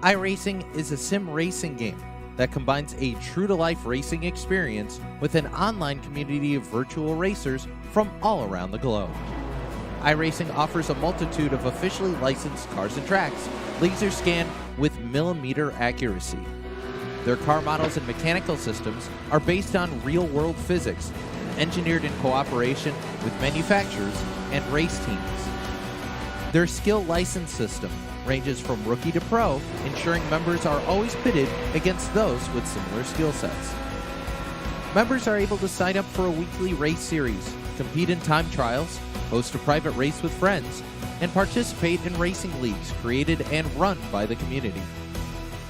iRacing is a sim racing game that combines a true-to-life racing experience with an online community of virtual racers from all around the globe. iRacing offers a multitude of officially licensed cars and tracks, laser scanned with millimeter accuracy. Their car models and mechanical systems are based on real-world physics, engineered in cooperation with manufacturers and race teams. Their skill license system ranges from rookie to pro, ensuring members are always pitted against those with similar skill sets. Members are able to sign up for a weekly race series, compete in time trials, host a private race with friends, and participate in racing leagues created and run by the community.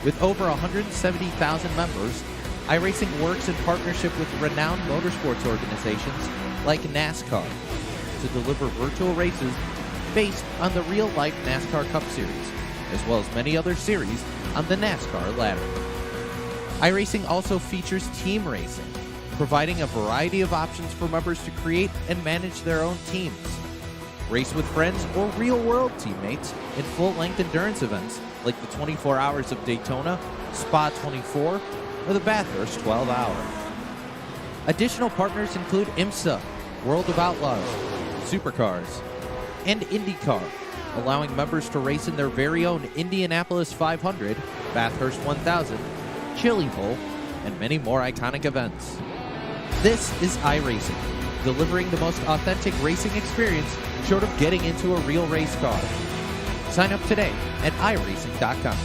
With over 170,000 members, iRacing works in partnership with renowned motorsports organizations like NASCAR to deliver virtual races based on the real-life NASCAR Cup Series, as well as many other series on the NASCAR ladder. iRacing also features team racing, providing a variety of options for members to create and manage their own teams. Race with friends or real-world teammates in full-length endurance events like the 24 Hours of Daytona, Spa 24, or the Bathurst 12 Hour. Additional partners include IMSA, World of Outlaws, Supercars, and IndyCar, allowing members to race in their very own Indianapolis 500, Bathurst 1000, Chili Bowl, and many more iconic events. This is iRacing, delivering the most authentic racing experience short of getting into a real race car. Sign up today at iRacing.com.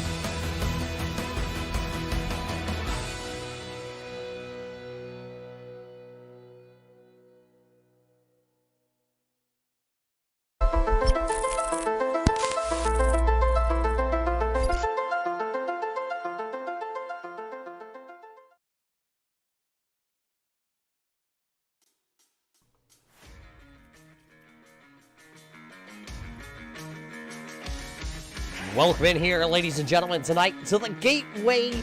Welcome in here, ladies and gentlemen, tonight to the Gateway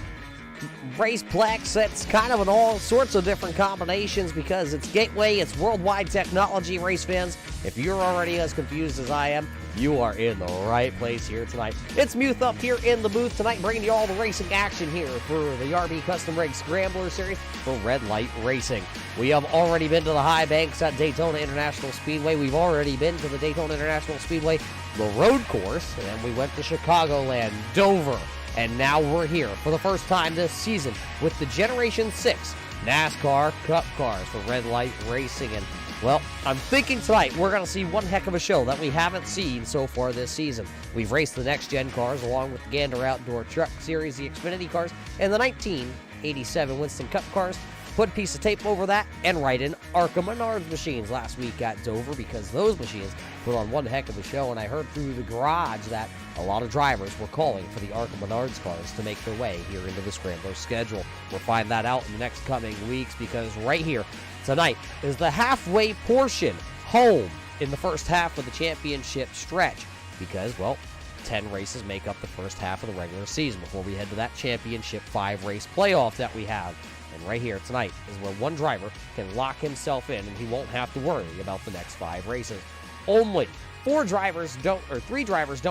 Raceplex. It's kind of in all sorts of different combinations because it's Gateway, it's worldwide technology, race fans. If you're already as confused as I am, you are in the right place here tonight. It's Muth up here in the booth tonight, bringing you all the racing action here for the RB Custom Rig Scrambler Series for Red Light Racing. We have already been to the high banks at Daytona International Speedway. We've already been to the Daytona International Speedway, the road course, and we went to Chicagoland, Dover, and now we're here for the first time this season with the Generation 6 NASCAR Cup Cars for Red Light Racing. And well, I'm thinking tonight we're going to see one heck of a show that we haven't seen so far this season. We've raced the next-gen cars along with the Gander Outdoor Truck Series, the Xfinity cars, and the 1987 Winston Cup cars. Put a piece of tape over that and write in ARCA Menards machines last week at Dover because those machines put on one heck of a show, and I heard through the garage that a lot of drivers were calling for the ARCA Menards cars to make their way here into the Scrambler schedule. We'll find that out in the next coming weeks because right here tonight is the halfway portion home in the first half of the championship stretch because, well, 10 races make up the first half of the regular season before we head to that championship 5-race playoff that we have. And right here tonight is where one driver can lock himself in and he won't have to worry about the next 5 races. Only 3 drivers don't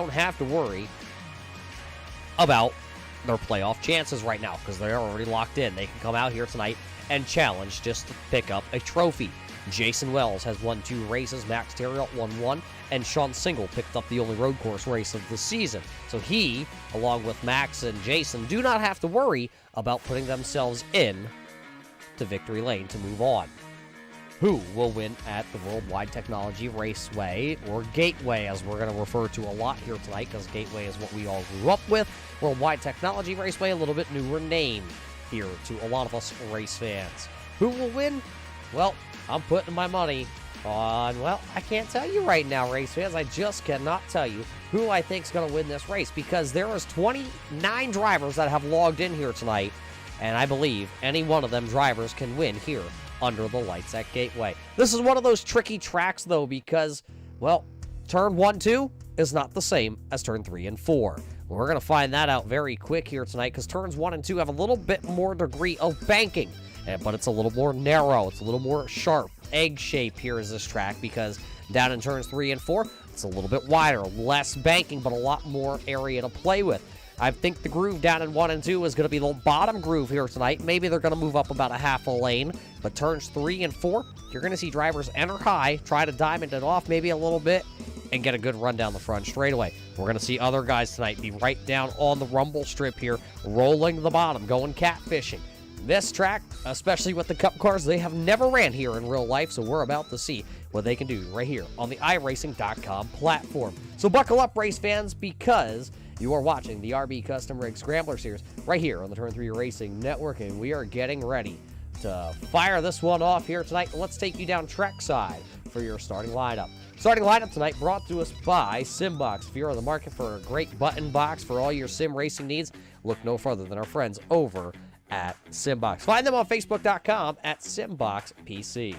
have to worry about their playoff chances right now because they're already locked in. They can come out here tonight and challenge just to pick up a trophy. Jason Wells has won 2 races, Max Terriot won 1, and Sean Single picked up the only road course race of the season. So he, along with Max and Jason, do not have to worry about putting themselves in to victory lane to move on. Who will win at the Worldwide Technology Raceway, or Gateway, as we're going to refer to a lot here tonight, because Gateway is what we all grew up with. Worldwide Technology Raceway, a little bit newer name here to a lot of us race fans. Who will win? Well, I'm putting my money on, well, I can't tell you right now, race fans. I just cannot tell you who I think is going to win this race because there is 29 drivers that have logged in here tonight, and I believe any one of them drivers can win here under the lights at Gateway. This is one of those tricky tracks, though, because, well, turn 1, 2 is not the same as turn 3 and 4. We're going to find that out very quick here tonight because turns 1 and 2 have a little bit more degree of banking, but it's a little more narrow. It's a little more sharp. Egg shape here is this track because down in turns 3 and 4, it's a little bit wider, less banking, but a lot more area to play with. I think the groove down in 1 and 2 is going to be the bottom groove here tonight. Maybe they're going to move up about a half a lane, but turns 3 and 4, you're going to see drivers enter high, try to diamond it off maybe a little bit, and get a good run down the front straightaway. We're going to see other guys tonight be right down on the rumble strip here, rolling the bottom, going catfishing. This track, especially with the Cup cars, they have never ran here in real life, so we're about to see what they can do right here on the iRacing.com platform. So buckle up, race fans, because you are watching the RB Custom Rig Scrambler Series right here on the Turn 3 Racing Network, and we are getting ready to fire this one off here tonight. Let's take you down trackside for your starting lineup. Starting lineup tonight brought to us by SimBox. If you're on the market for a great button box for all your sim racing needs, look no further than our friends over at SimBox. Find them on Facebook.com at SimBoxPC.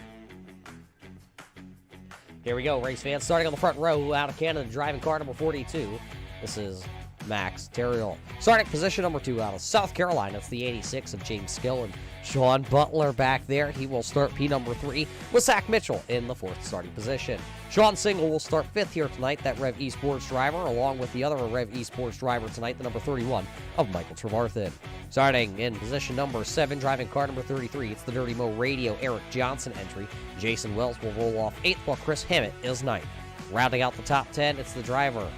Here we go, race fans. Starting on the front row, out of Canada, driving car number 42. This is Max Terrill. Starting position number 2 out of South Carolina. It's the 86 of James Skill and Sean Butler back there. He will start P number 3 with Zach Mitchell in the 4th starting position. Sean Single will start 5th here tonight, that Rev Esports driver, along with the other Rev Esports driver tonight, the number 31 of Michael Trevarthen. Starting in position number 7, driving car number 33, it's the Dirty Mo Radio Eric Johnson entry. Jason Wells will roll off 8th, while Chris Hammett is 9th. Rounding out the top 10, it's the driver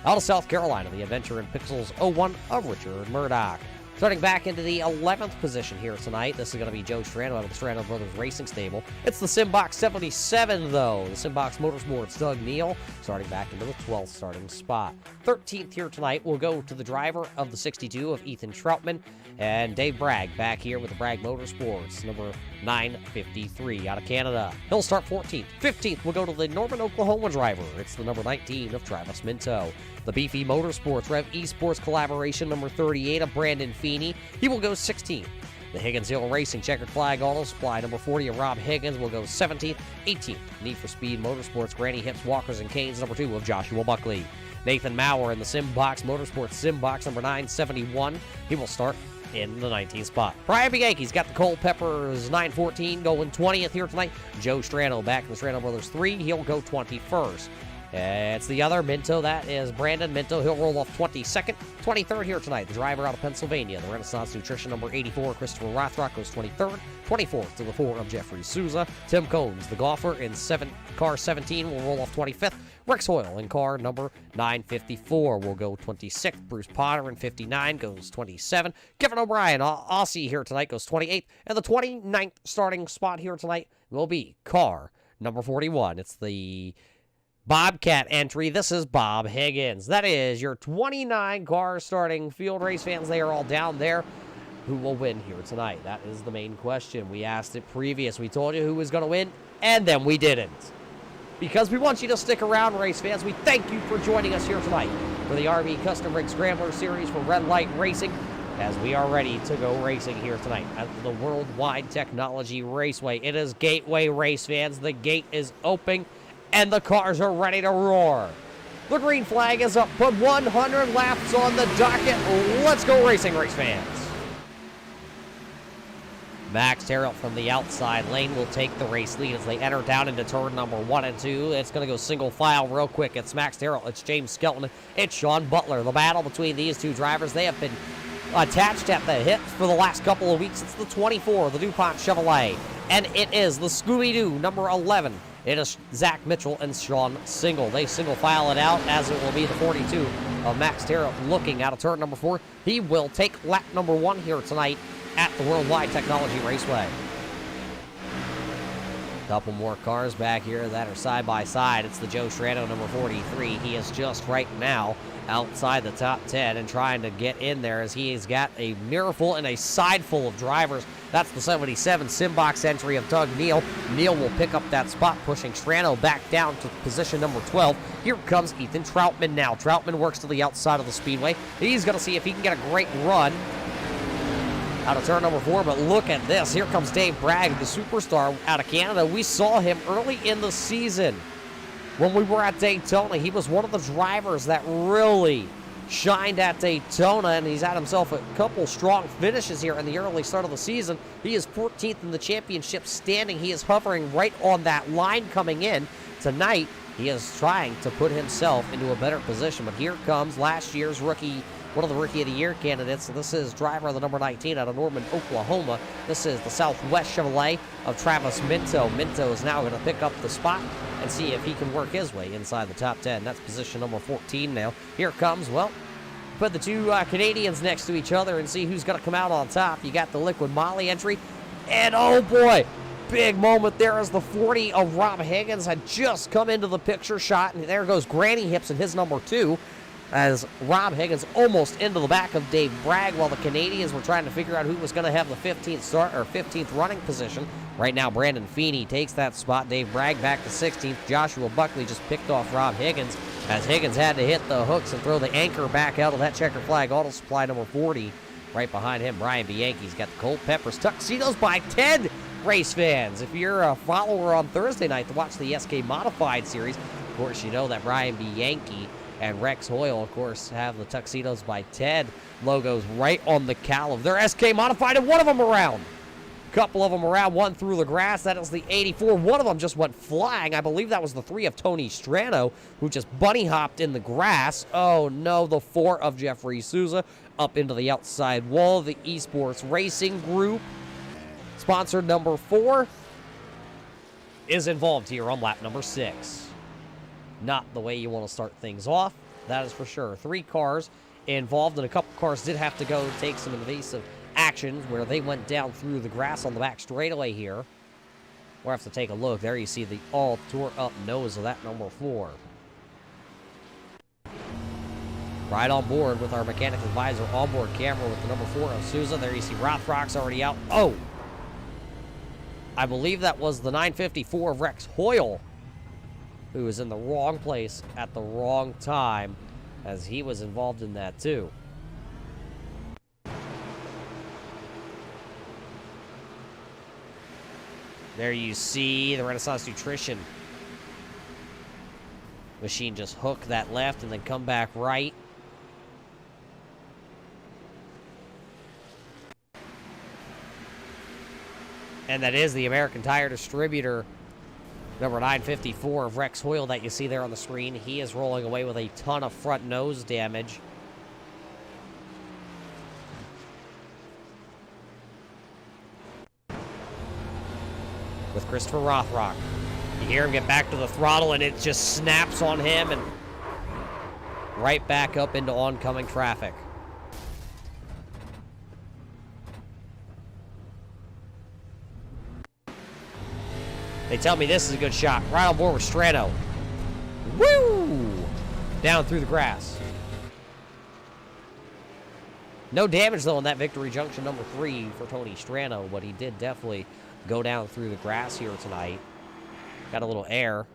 out of South Carolina, the Adventure in Pixels 01 of Richard Murdoch. Starting back into the 11th position here tonight, this is going to be Joe Strano out of the Strano Brothers Racing Stable. It's the SimBox 77, though. The SimBox Motorsports Doug Neal, starting back into the 12th starting spot. 13th here tonight will go to the driver of the 62 of Ethan Troutman, and Dave Bragg back here with the Bragg Motorsports, number 953 out of Canada. He'll start 14th. 15th will go to the Norman, Oklahoma driver. It's the number 19 of Travis Minto. The Beefy Motorsports Rev Esports collaboration, number 38 of Brandon Feeney. He will go 16th. The Higgins Hill Racing Checkered Flag Auto Supply, number 40 of Rob Higgins, will go 17th. 18th, Need for Speed Motorsports Granny Hips Walkers and Canes, number 2 of Joshua Buckley. Nathan Maurer in the SimBox Motorsports SimBox, number 971. He will start in the 19th spot. Brian Bianchi's got the Culpeppers 914 going 20th here tonight. Joe Strano back in the Strano Brothers 3. He'll go 21st. It's the other Minto. That is Brandon Minto. He'll roll off 22nd. 23rd here tonight, the driver out of Pennsylvania, the Renaissance Nutrition number 84, Christopher Rothrock, goes 23rd. 24th to the 4 of Jeffrey Souza. Tim Combs, the golfer, in car 17, will roll off 25th. Rex Hoyle in car number 954 will go 26th. Bruce Potter in 59 goes 27. Kevin O'Brien, Aussie here tonight, goes 28th. And the 29th starting spot here tonight will be car number 41. It's the Bobcat entry. This is Bob Higgins. That is your 29 car starting field, race fans. They are all down there. Who will win here tonight? That is the main question. We asked it previous. We told you who was going to win, and then we didn't. Because we want you to stick around, race fans. We thank you for joining us here tonight for the RV Custom Rig Scrambler Series for Red Light Racing, as we are ready to go racing here tonight at the Worldwide Technology Raceway. It is Gateway, race fans. The gate is open, and the cars are ready to roar. The green flag is up. Put 100 laps on the docket. Let's go racing, race fans. Max Terrill from the outside lane will take the race lead as they enter down into turn number 1 and 2. It's going to go single file real quick. It's Max Terrill. It's James Skelton. It's Sean Butler. The battle between these two drivers, they have been attached at the hip for the last couple of weeks. It's the 24, the DuPont Chevrolet. And it is the Scooby-Doo, number 11. It is Zach Mitchell and Sean Single. They single file it out, as it will be the 42 of Max Terrill looking out of turn number 4. He will take lap number 1 here tonight at the Worldwide Technology Raceway. Couple more cars back here that are side by side. It's the Joe Strano, number 43. He is just right now outside the top 10 and trying to get in there, as he has got a mirror full and a side full of drivers. That's the 77 SimBox entry of Doug Neal. Neal will pick up that spot, pushing Strano back down to position number 12. Here comes Ethan Troutman now. Troutman works to the outside of the speedway. He's going to see if he can get a great run out of turn number 4, but look at this. Here comes Dave Bragg, the superstar out of Canada. We saw him early in the season when we were at Daytona. He was one of the drivers that really shined at Daytona, and he's had himself a couple strong finishes here in the early start of the season. He is 14th in the championship standing. He is hovering right on that line coming in. Tonight, he is trying to put himself into a better position, but here comes last year's rookie one of the Rookie of the Year candidates. So this is driver of the number 19 out of Norman, Oklahoma. This is the Southwest Chevrolet of Travis Minto. Minto is now going to pick up the spot and see if he can work his way inside the top 10. That's position number 14 now. Here comes, well, put the two Canadians next to each other and see who's going to come out on top. You got the Liquid Molly entry, and oh boy, big moment there as the 40 of Rob Higgins had just come into the picture shot, and there goes Granny Hips in his number 2 as Rob Higgins almost into the back of Dave Bragg while the Canadians were trying to figure out who was going to have the 15th start or 15th running position. Right now, Brandon Feeney takes that spot. Dave Bragg back to 16th. Joshua Buckley just picked off Rob Higgins as Higgins had to hit the hooks and throw the anchor back out of that checker flag auto supply number 40. Right behind him, Brian Bianchi's got the Cold Peppers Tuxedos by 10. Race fans, if you're a follower on Thursday night to watch the SK Modified series, of course you know that Brian Bianchi and Rex Hoyle, of course, have the Tuxedos by Ted logos right on the cowl of their SK Modified, and one of them around. A couple of them around, one through the grass. That is the 84. One of them just went flying. I believe that was the 3 of Tony Strano, who just bunny hopped in the grass. Oh no, the 4 of Jeffrey Souza up into the outside wall. The Esports Racing Group, sponsor number 4, is involved here on lap number 6. Not the way you want to start things off, that is for sure. 3 cars involved, and a couple cars did have to go take some invasive actions where they went down through the grass on the back straightaway here. We'll have to take a look. There you see the all tore up nose of that number 4. Right on board with our mechanic advisor onboard camera with the number 4 of Souza. There you see Rothrock's already out. Oh! I believe that was the 954 of Rex Hoyle, who was in the wrong place at the wrong time, as he was involved in that too. There you see the Renaissance Nutrition machine just hook that left and then come back right. And that is the American Tire Distributor number 954 of Rex Hoyle that you see there on the screen. He is rolling away with a ton of front nose damage. With Christopher Rothrock. You hear him get back to the throttle and it just snaps on him and right back up into oncoming traffic. They tell me this is a good shot. Right on board with Strano. Woo! Down through the grass. No damage, though, on that Victory Junction number 3 for Tony Strano, but he did definitely go down through the grass here tonight. Got a little air.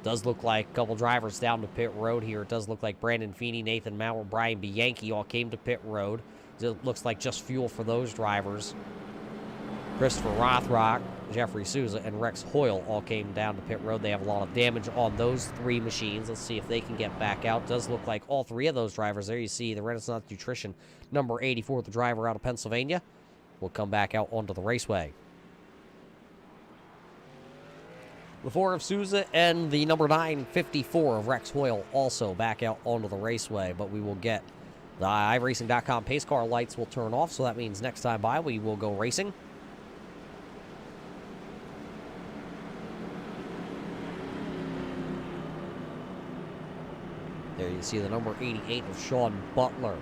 Does look like a couple drivers down to pit road here. It does look like Brandon Feeney, Nathan Maurer, Brian Bianchi all came to pit road. It looks like just fuel for those drivers. Christopher Rothrock, Jeffrey Souza, and Rex Hoyle all came down to pit road. They have a lot of damage on those 3 machines. Let's see if they can get back out. Does look like all 3 of those drivers. There you see the Renaissance Nutrition number 84, the driver out of Pennsylvania, will come back out onto the raceway. The 4 of Souza and the number 954 of Rex Hoyle also back out onto the raceway, but we will get the iRacing.com pace car lights will turn off, so that means next time by we will go racing. There you see the number 88 of Sean Butler.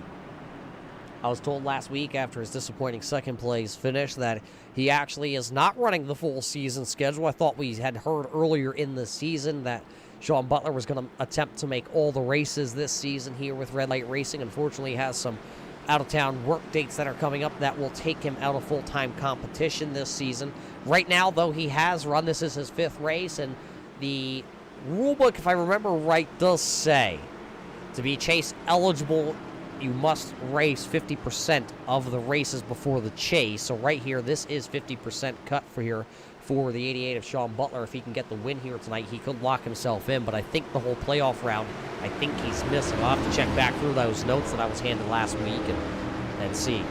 I was told last week after his disappointing second place finish that he actually is not running the full season schedule. I thought we had heard earlier in the season that Sean Butler was going to attempt to make all the races this season here with Red Light Racing. Unfortunately, he has some out-of-town work dates that are coming up that will take him out of full-time competition this season. Right now, though, he has run. This is his 5th race, and the rulebook, if I remember right, does say to be chase eligible, you must race 50% of the races before the chase. So right here, this is 50% cut for here for the 88 of Sean Butler. If he can get the win here tonight, he could lock himself in. But I think the whole playoff round, I think he's missing. I'll have to check back through those notes that I was handed last week and see.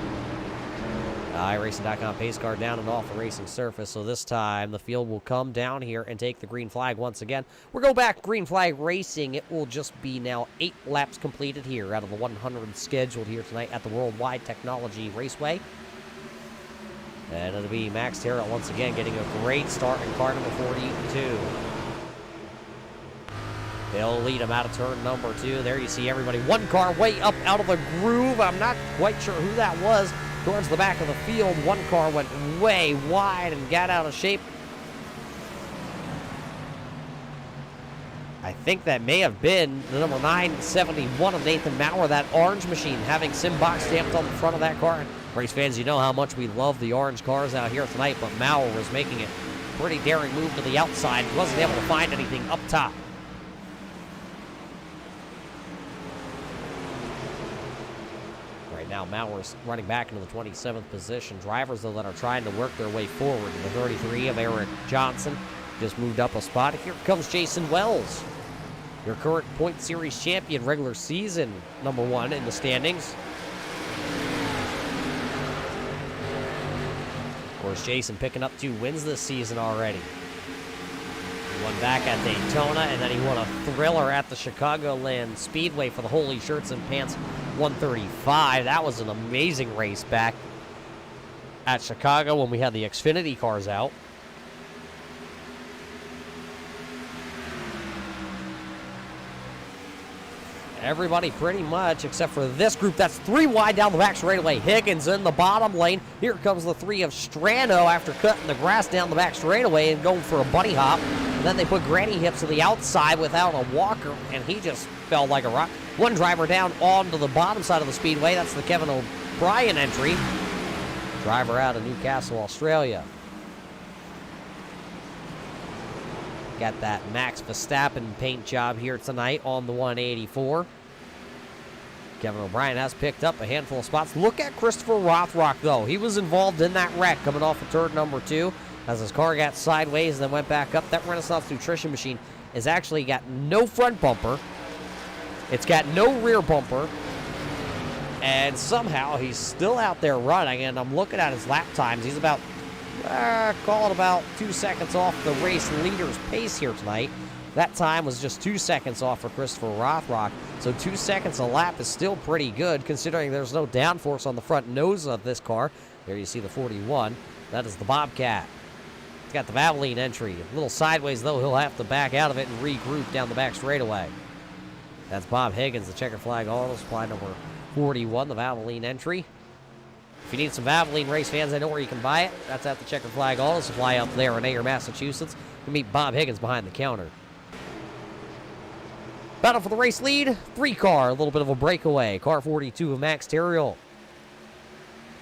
iRacing.com pace car down and off the racing surface. So this time the field will come down here and take the green flag once again. We'll go back green flag racing. It will just be now 8 laps completed here out of the 100 scheduled here tonight at the Worldwide Technology Raceway. And it'll be Max Terrell once again getting a great start in car number 42. They'll lead him out of turn number 2. There you see everybody. One car way up out of the groove. I'm not quite sure who that was. Towards the back of the field, one car went way wide and got out of shape. I think that may have been the number 971 of Nathan Maurer, that orange machine, having Simbox stamped on the front of that car. Race fans, you know how much we love the orange cars out here tonight, but Maurer was making a pretty daring move to the outside. He wasn't able to find anything up top. Now Maurer's running back into the 27th position. Drivers, though, that are trying to work their way forward. The 33 of Eric Johnson just moved up a spot. Here comes Jason Wells, your current Point Series champion, regular season #1 in the standings. Of course, Jason picking up 2 wins this season already. He won back at Daytona, and then he won a thriller at the Chicagoland Speedway for the Holy Shirts and Pants 135. That was an amazing race back at Chicago when we had the Xfinity cars out. Everybody pretty much, except for this group, that's 3 wide down the back straightaway. Higgins in the bottom lane. Here comes the 3 of Strano after cutting the grass down the back straightaway and going for a bunny hop. And then they put granny hips to the outside without a walker, and he just fell like a rock. One driver down onto the bottom side of the speedway. That's the Kevin O'Brien entry. Driver out of Newcastle, Australia. Got that Max Verstappen paint job here tonight on the 184. Kevin O'Brien has picked up a handful of spots. Look at Christopher Rothrock, though. He was involved in that wreck coming off of turn number 2 as his car got sideways and then went back up. That Renaissance Nutrition machine has actually got no front bumper. It's got no rear bumper. And somehow he's still out there running. And I'm looking at his lap times. He's about, call it about 2 seconds off the race leader's pace here tonight. That time was just 2 seconds off for Christopher Rothrock. So 2 seconds a lap is still pretty good considering there's no downforce on the front nose of this car. There you see the 41. That is the Bobcat. It's got the Valvoline entry. A little sideways, though. He'll have to back out of it and regroup down the back straightaway. That's Bob Higgins, the Checker Flag Auto Supply number 41, the Valvoline entry. If you need some Valvoline, race fans, I know where you can buy it. That's at the Checker Flag Auto Supply up there in Ayer, Massachusetts. You can meet Bob Higgins behind the counter. Battle for the race lead, 3-car, a little bit of a breakaway. Car 42 of Max Terriel.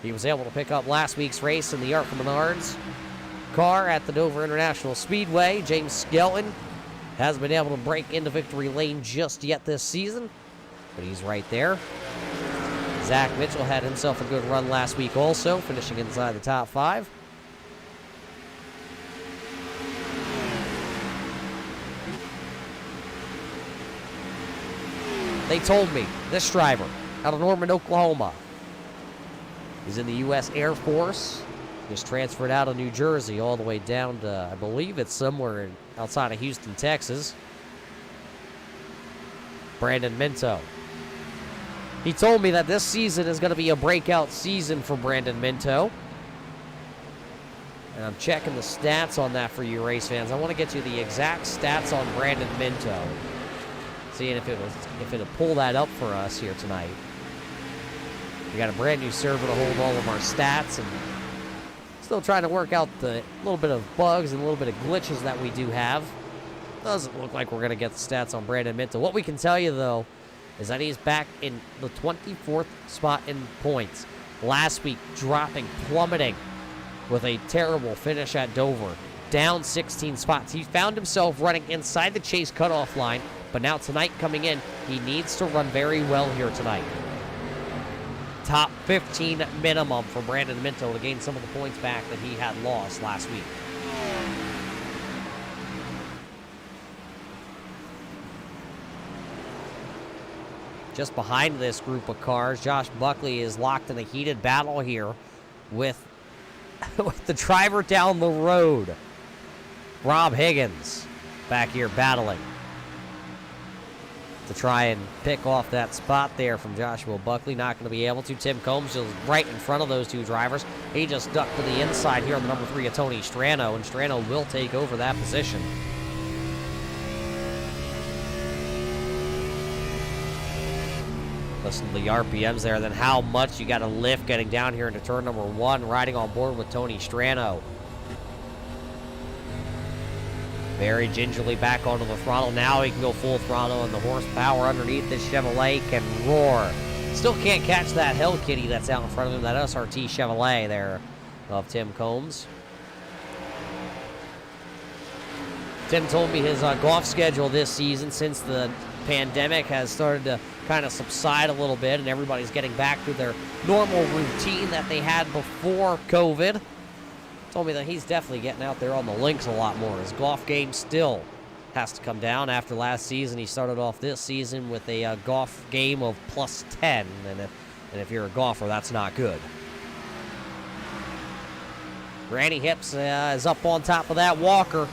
He was able to pick up last week's race in the Art Menards car at the Dover International Speedway. James Skelton hasn't been able to break into victory lane just yet this season, but he's right there. Zach Mitchell had himself a good run last week also, finishing inside the top 5. They told me, this driver, out of Norman, Oklahoma, he's in the U.S. Air Force, just transferred out of New Jersey all the way down to, I believe it's somewhere outside of Houston, Texas. Brandon Minto. He told me that this season is going to be a breakout season for Brandon Minto. And I'm checking the stats on that for you race fans. I want to get you the exact stats on Brandon Minto. Seeing if it'll pull that up for us here tonight. We got a brand new server to hold all of our stats, and still trying to work out the little bit of bugs and a little bit of glitches that we do have. Doesn't look like we're going to get the stats on Brandon Minto. What we can tell you, though, is that he's back in the 24th spot in points. Last week, plummeting with a terrible finish at Dover. Down 16 spots. He found himself running inside the chase cutoff line, but now tonight coming in, he needs to run very well here tonight. Top 15 minimum for Brandon Minto to gain some of the points back that he had lost last week. Just behind this group of cars, Josh Buckley is locked in a heated battle here with, with the driver down the road. Rob Higgins back here battling to try and pick off that spot there from Joshua Buckley. Not going to be able to. Tim Combs is right in front of those two drivers. He just ducked to the inside here on the number 3 of Tony Strano, and Strano will take over that position. Listen to the RPMs there, then how much you got to lift getting down here into turn number 1, riding on board with Tony Strano. Very gingerly back onto the throttle. Now he can go full throttle, and the horsepower underneath this Chevrolet can roar. Still can't catch that Hell Kitty that's out in front of him, that SRT Chevrolet there of Tim Combs. Tim told me his golf schedule this season, since the pandemic has started to kind of subside a little bit and everybody's getting back to their normal routine that they had before COVID, told me that he's definitely getting out there on the links a lot more. His golf game still has to come down. After last season, he started off this season with a golf game of plus 10, and if you're a golfer, that's not good. Granny Hips is up on top of that walker.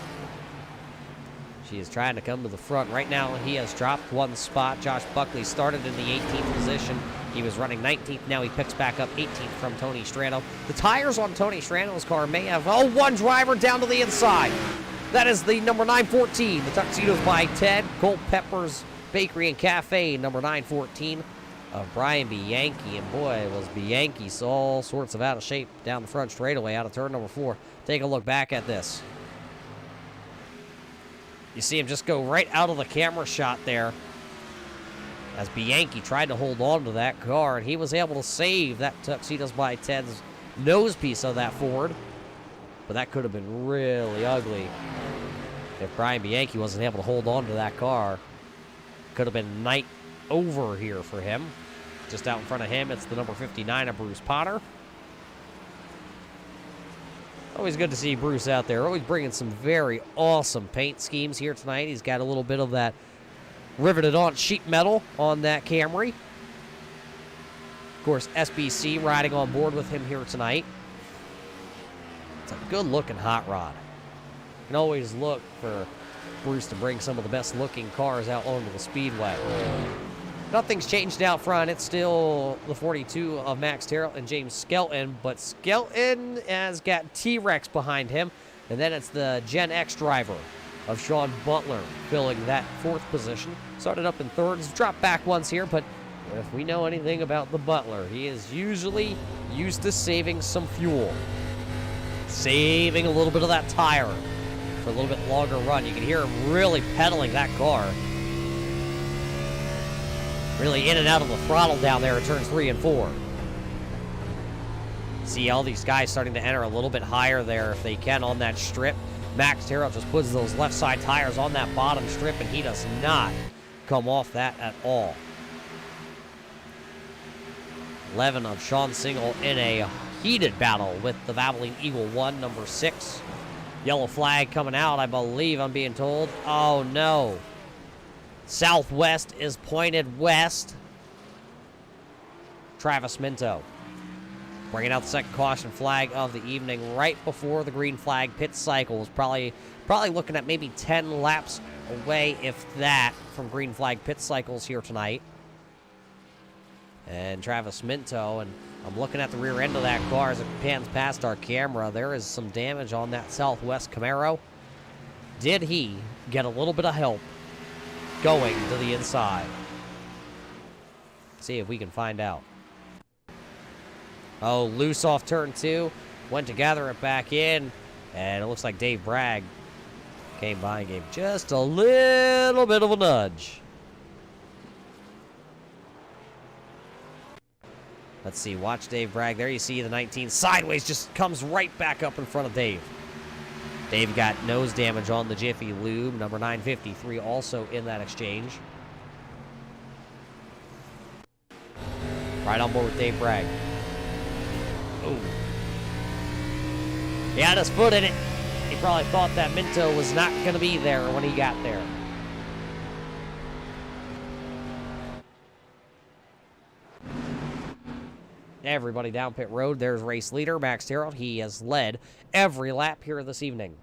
She is trying to come to the front. Right now, he has dropped 1 spot. Josh Buckley started in the 18th position. He was running 19th. Now he picks back up 18th from Tony Strano. The tires on Tony Strano's car may have, one driver down to the inside. That is the number 914. The Tuxedos by Ted. Culpeper's Bakery and Cafe, number 914 of Brian Bianchi. And boy, was Bianchi all sorts of out of shape down the front straightaway out of turn number 4. Take a look back at this. You see him just go right out of the camera shot there as Bianchi tried to hold on to that car, and he was able to save that Tuxedos by Ted's nose piece of that Ford. But that could have been really ugly if Brian Bianchi wasn't able to hold on to that car. Could have been night over here for him. Just out in front of him, it's the number 59 of Bruce Potter. Always good to see Bruce out there. Always bringing some very awesome paint schemes here tonight. He's got a little bit of that riveted on sheet metal on that Camry. Of course, SBC riding on board with him here tonight. It's a good-looking hot rod. You can always look for Bruce to bring some of the best-looking cars out onto the speedway. Nothing's changed out front. It's still the 42 of Max Terrell and James Skelton, but Skelton has got T-Rex behind him, and then it's the Gen X driver of Sean Butler filling that 4th position. Started up in 3rd, has dropped back once here, but if we know anything about the Butler, he is usually used to saving some fuel. Saving a little bit of that tire for a little bit longer run. You can hear him really pedaling that car. Really in and out of the throttle down there at turns 3 and 4. See all these guys starting to enter a little bit higher there if they can on that strip. Max Terrell just puts those left side tires on that bottom strip, and he does not come off that at all. 11 of Sean Single in a heated battle with the Valvoline Eagle 1, number 6. Yellow flag coming out, I believe I'm being told. Oh no. Southwest is pointed west. Travis Minto bringing out the second caution flag of the evening right before the green flag pit cycle. Was probably looking at maybe 10 laps away, if that, from green flag pit cycles here tonight. And Travis Minto, and I'm looking at the rear end of that car as it pans past our camera. There is some damage on that Southwest Camaro. Did he get a little bit of help going to the inside? See if we can find out. Oh, loose off turn 2. Went to gather it back in. And it looks like Dave Bragg came by and gave just a little bit of a nudge. Let's see. Watch Dave Bragg. There you see the 19 sideways. Just comes right back up in front of Dave. Dave got nose damage on the Jiffy Lube. Number 953 also in that exchange. Right on board with Dave Bragg. Oh. He had his foot in it. He probably thought that Minto was not going to be there when he got there. everybody down pit road. There's race leader Max Terrell. He has led every lap here this evening.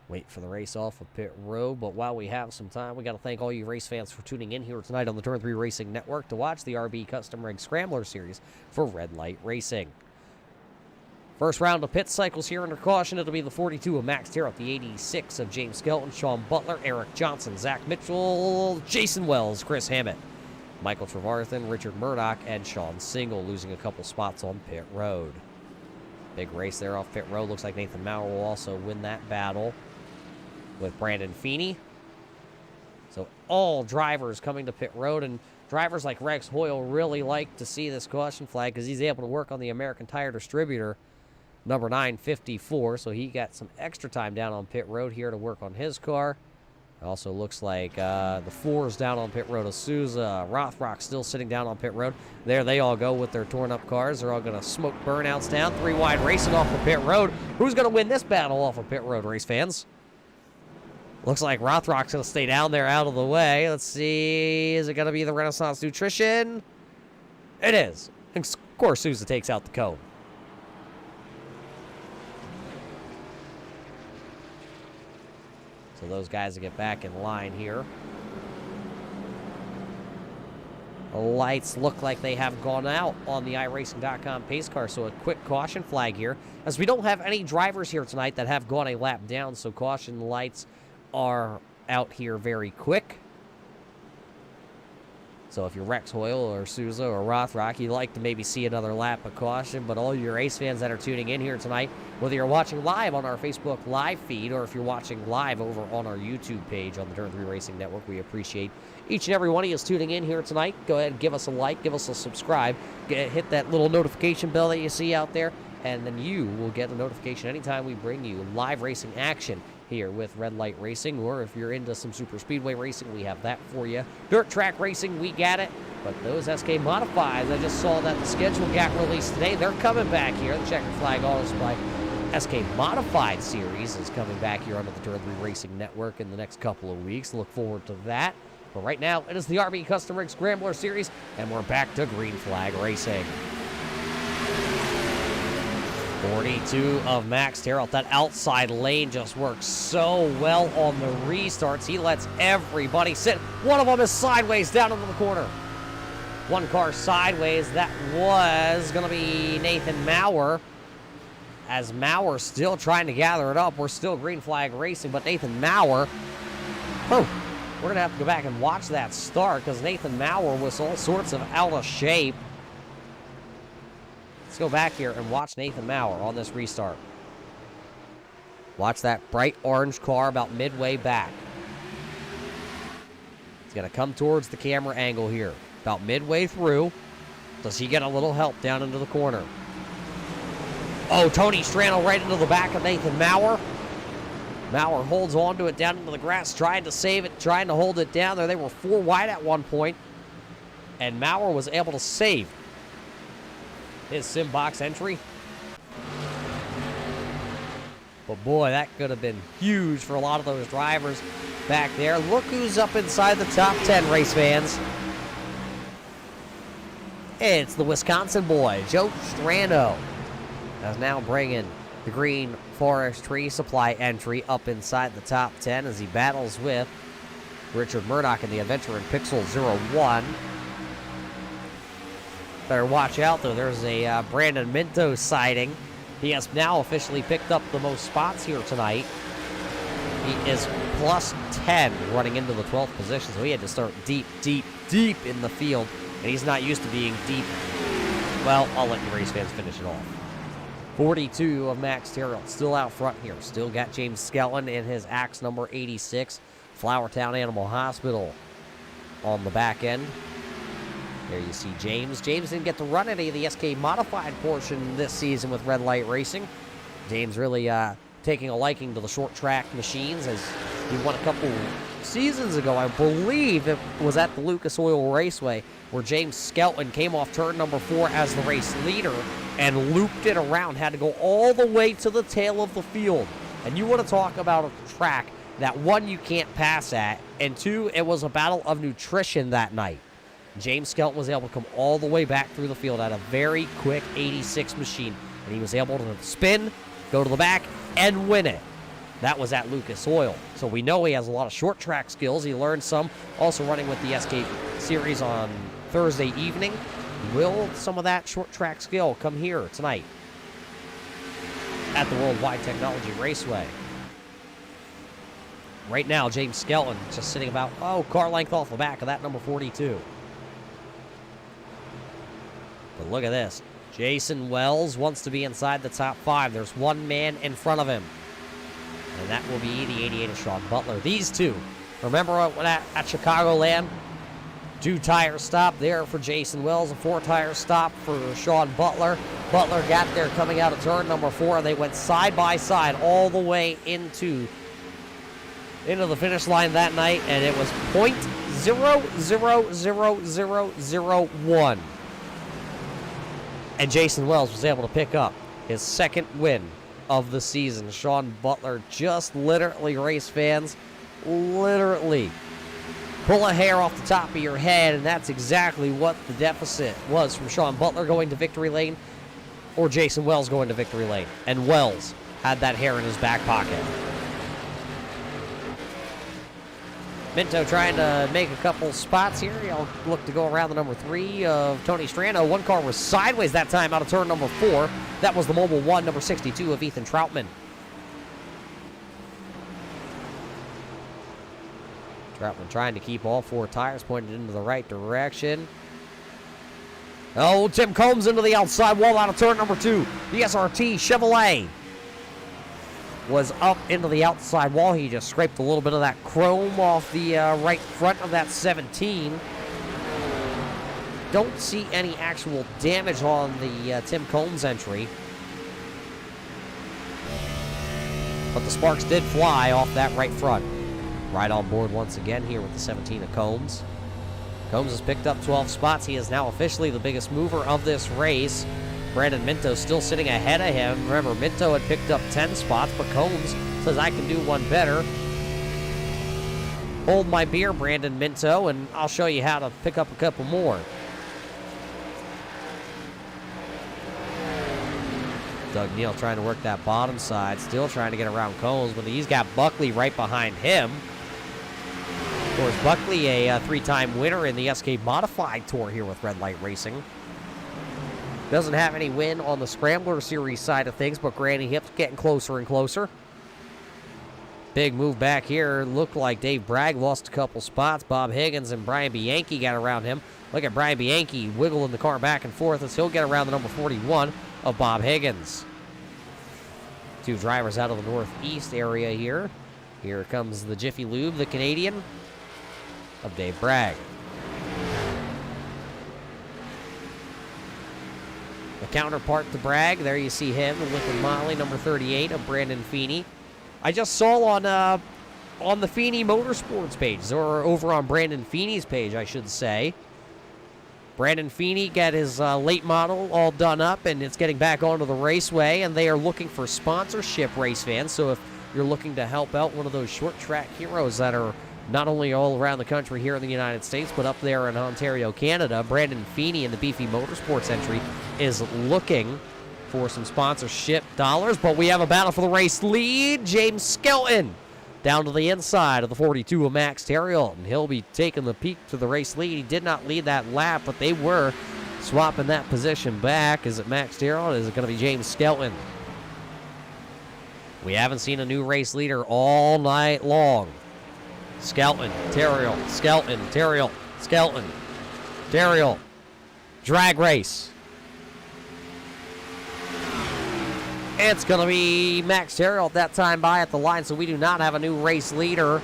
Wait for the race off of pit road, but while we have some time, we got to thank all you race fans for tuning in here tonight on the Turn 3 Racing Network to watch the RB Custom Rig Scrambler Series for Red Light Racing. First round of pit cycles here under caution. It'll be the 42 of Max Terrell, the 86 of James Skelton, Sean Butler, Eric Johnson, Zach Mitchell, Jason Wells, Chris Hammett, Michael Trevarthen, Richard Murdoch, and Sean Single, losing a couple spots on pit road. Big race there off pit road. Looks like Nathan Maurer will also win that battle with Brandon Feeney. So all drivers coming to pit road, and drivers like Rex Hoyle really like to see this caution flag because he's able to work on the American Tire Distributor number 954, so he got some extra time down on pit road here to work on his car. It also looks like the fours down on pit road. Souza, Rothrock still sitting down on pit road. There they all go with their torn up cars. They're all going to smoke burnouts down. 3 wide racing off of pit road. Who's going to win this battle off of pit road, race fans? Looks like Rothrock's going to stay down there out of the way. Let's see. Is it going to be the Renaissance Nutrition? It is. And of course, Souza takes out the cone. So those guys will get back in line here. The lights look like they have gone out on the iRacing.com pace car, so a quick caution flag here. As we don't have any drivers here tonight that have gone a lap down, so caution lights are out here very quick. So if you're Rex Hoyle or Souza or Rothrock, you'd like to maybe see another lap of caution. But all your race fans that are tuning in here tonight, whether you're watching live on our Facebook live feed or if you're watching live over on our YouTube page on the Turn 3 Racing Network, we appreciate each and every one of you tuning in here tonight. Go ahead and give us a like, give us a subscribe, hit that little notification bell that you see out there, and then you will get a notification anytime we bring you live racing action here with Red Light Racing, or if you're into some super speedway racing, we have that for you. Dirt track racing, we got it, but those SK Modifieds, I just saw that the schedule got released today. They're coming back here. The Checkered Flag Auto Supply SK Modified Series is coming back here under the Turn 3 Racing Network in the next couple of weeks. Look forward to that. But right now, it is the RB Custom Rig Scrambler Series, and we're back to green flag racing. 42 of Max Terrell. That outside lane just works so well on the restarts. He lets everybody sit. One of them is sideways down into the corner. One car sideways. That was going to be Nathan Maurer. As Maurer still trying to gather it up. We're still green flag racing, but Nathan Maurer, we're going to have to go back and watch that start because Nathan Maurer was all sorts of out of shape. Let's go back here and watch Nathan Maurer on this restart. Watch that bright orange car about midway back. He's going to come towards the camera angle here. About midway through. Does he get a little help down into the corner? Oh, Tony Strano right into the back of Nathan Maurer. Maurer holds on to it down into the grass, trying to save it, trying to hold it down there. They were 4 wide at one point, and Maurer was able to save his sim box entry. But boy, that could have been huge for a lot of those drivers back there. Look who's up inside the top 10, race fans. It's the Wisconsin boy, Joe Strano. That's now bringing the Green Forest Tree Supply entry up inside the top 10 as he battles with Richard Murdoch in the Adventure in Pixel 01. Better watch out, though. There's a Brandon Minto sighting. He has now officially picked up the most spots here tonight. He is plus 10 running into the 12th position, so he had to start deep, deep, deep in the field, and he's not used to being deep. Well, I'll let you race fans finish it off. 42 of Max Terrell still out front here. Still got James Skelton in his Axe number 86. Flowertown Animal Hospital on the back end. There you see James. James didn't get to run any of the SK Modified portion this season with Red Light Racing. James really taking a liking to the short track machines as he won a couple seasons ago. I believe it was at the Lucas Oil Raceway where James Skelton came off turn number 4 as the race leader and looped it around. Had to go all the way to the tail of the field. And you want to talk about a track that, 1, you can't pass at, and 2, it was a battle of nutrition that night. James Skelton was able to come all the way back through the field at a very quick 86 machine, and he was able to spin, go to the back, and win it. That was at Lucas Oil. So we know he has a lot of short track skills. He learned some also running with the Escape Series on Thursday evening. Will some of that short track skill come here tonight at the Worldwide Technology Raceway? Right now, James Skelton just sitting about, car length off the back of that number 42. But look at this. Jason Wells wants to be inside the top 5. There's one man in front of him, and that will be the 88 of Sean Butler. These two, remember at Chicagoland? 2-tire stop there for Jason Wells, a 4-tire stop for Sean Butler. Butler got there coming out of turn number 4. They went side by side all the way into the finish line that night, and it was .0000001. And Jason Wells was able to pick up his second win of the season. Sean Butler just literally, race fans, literally pull a hair off the top of your head, and that's exactly what the deficit was from Sean Butler going to victory lane or Jason Wells going to victory lane. And Wells had that hair in his back pocket. Minto trying to make a couple spots here. He'll look to go around the number 3 of Tony Strano. One car was sideways that time out of turn number 4. That was the Mobile 1, number 62 of Ethan Troutman. Troutman trying to keep all 4 tires pointed into the right direction. Oh, Tim Combs into the outside wall out of turn number 2. The SRT Chevrolet was up into the outside wall. He just scraped a little bit of that chrome off the right front of that 17. Don't see any actual damage on the Tim Combs entry, but the sparks did fly off that right front. Right on board once again here with the 17 of Combs. Combs has picked up 12 spots. He is now officially the biggest mover of this race. Brandon Minto still sitting ahead of him. Remember, Minto had picked up 10 spots, but Combs says, I can do one better. Hold my beer, Brandon Minto, and I'll show you how to pick up a couple more. Doug Neal trying to work that bottom side, still trying to get around Combs, but he's got Buckley right behind him. Of course, Buckley, a 3-time winner in the Escape Modified Tour here with Red Light Racing. Doesn't have any win on the Scrambler Series side of things, but Granny Hip's getting closer and closer. Big move back here. Looked like Dave Bragg lost a couple spots. Bob Higgins and Brian Bianchi got around him. Look at Brian Bianchi wiggling the car back and forth as he'll get around the number 41 of Bob Higgins. 2 drivers out of the northeast area here. Here comes the Jiffy Lube, the Canadian of Dave Bragg. The counterpart to Bragg, there you see him, the Lincoln Motley, number 38 of Brandon Feeney. I just saw on the Feeney Motorsports page, or over on Brandon Feeney's page, I should say. Brandon Feeney got his late model all done up, and it's getting back onto the raceway, and they are looking for sponsorship, race fans. So if you're looking to help out one of those short track heroes that are not only all around the country here in the United States, but up there in Ontario, Canada, Brandon Feeney in the Beefy Motorsports entry is looking for some sponsorship dollars. But we have a battle for the race lead. James Skelton down to the inside of the 42 of Max Terriot, and he'll be taking the peak to the race lead. He did not lead that lap, but they were swapping that position back. Is it Max Terriot? Is it going to be James Skelton? We haven't seen a new race leader all night long. Skelton, Terriot, Skelton, Terriot, Skelton, Terriot. Drag race. It's going to be Max Terriot that time by at the line, so we do not have a new race leader.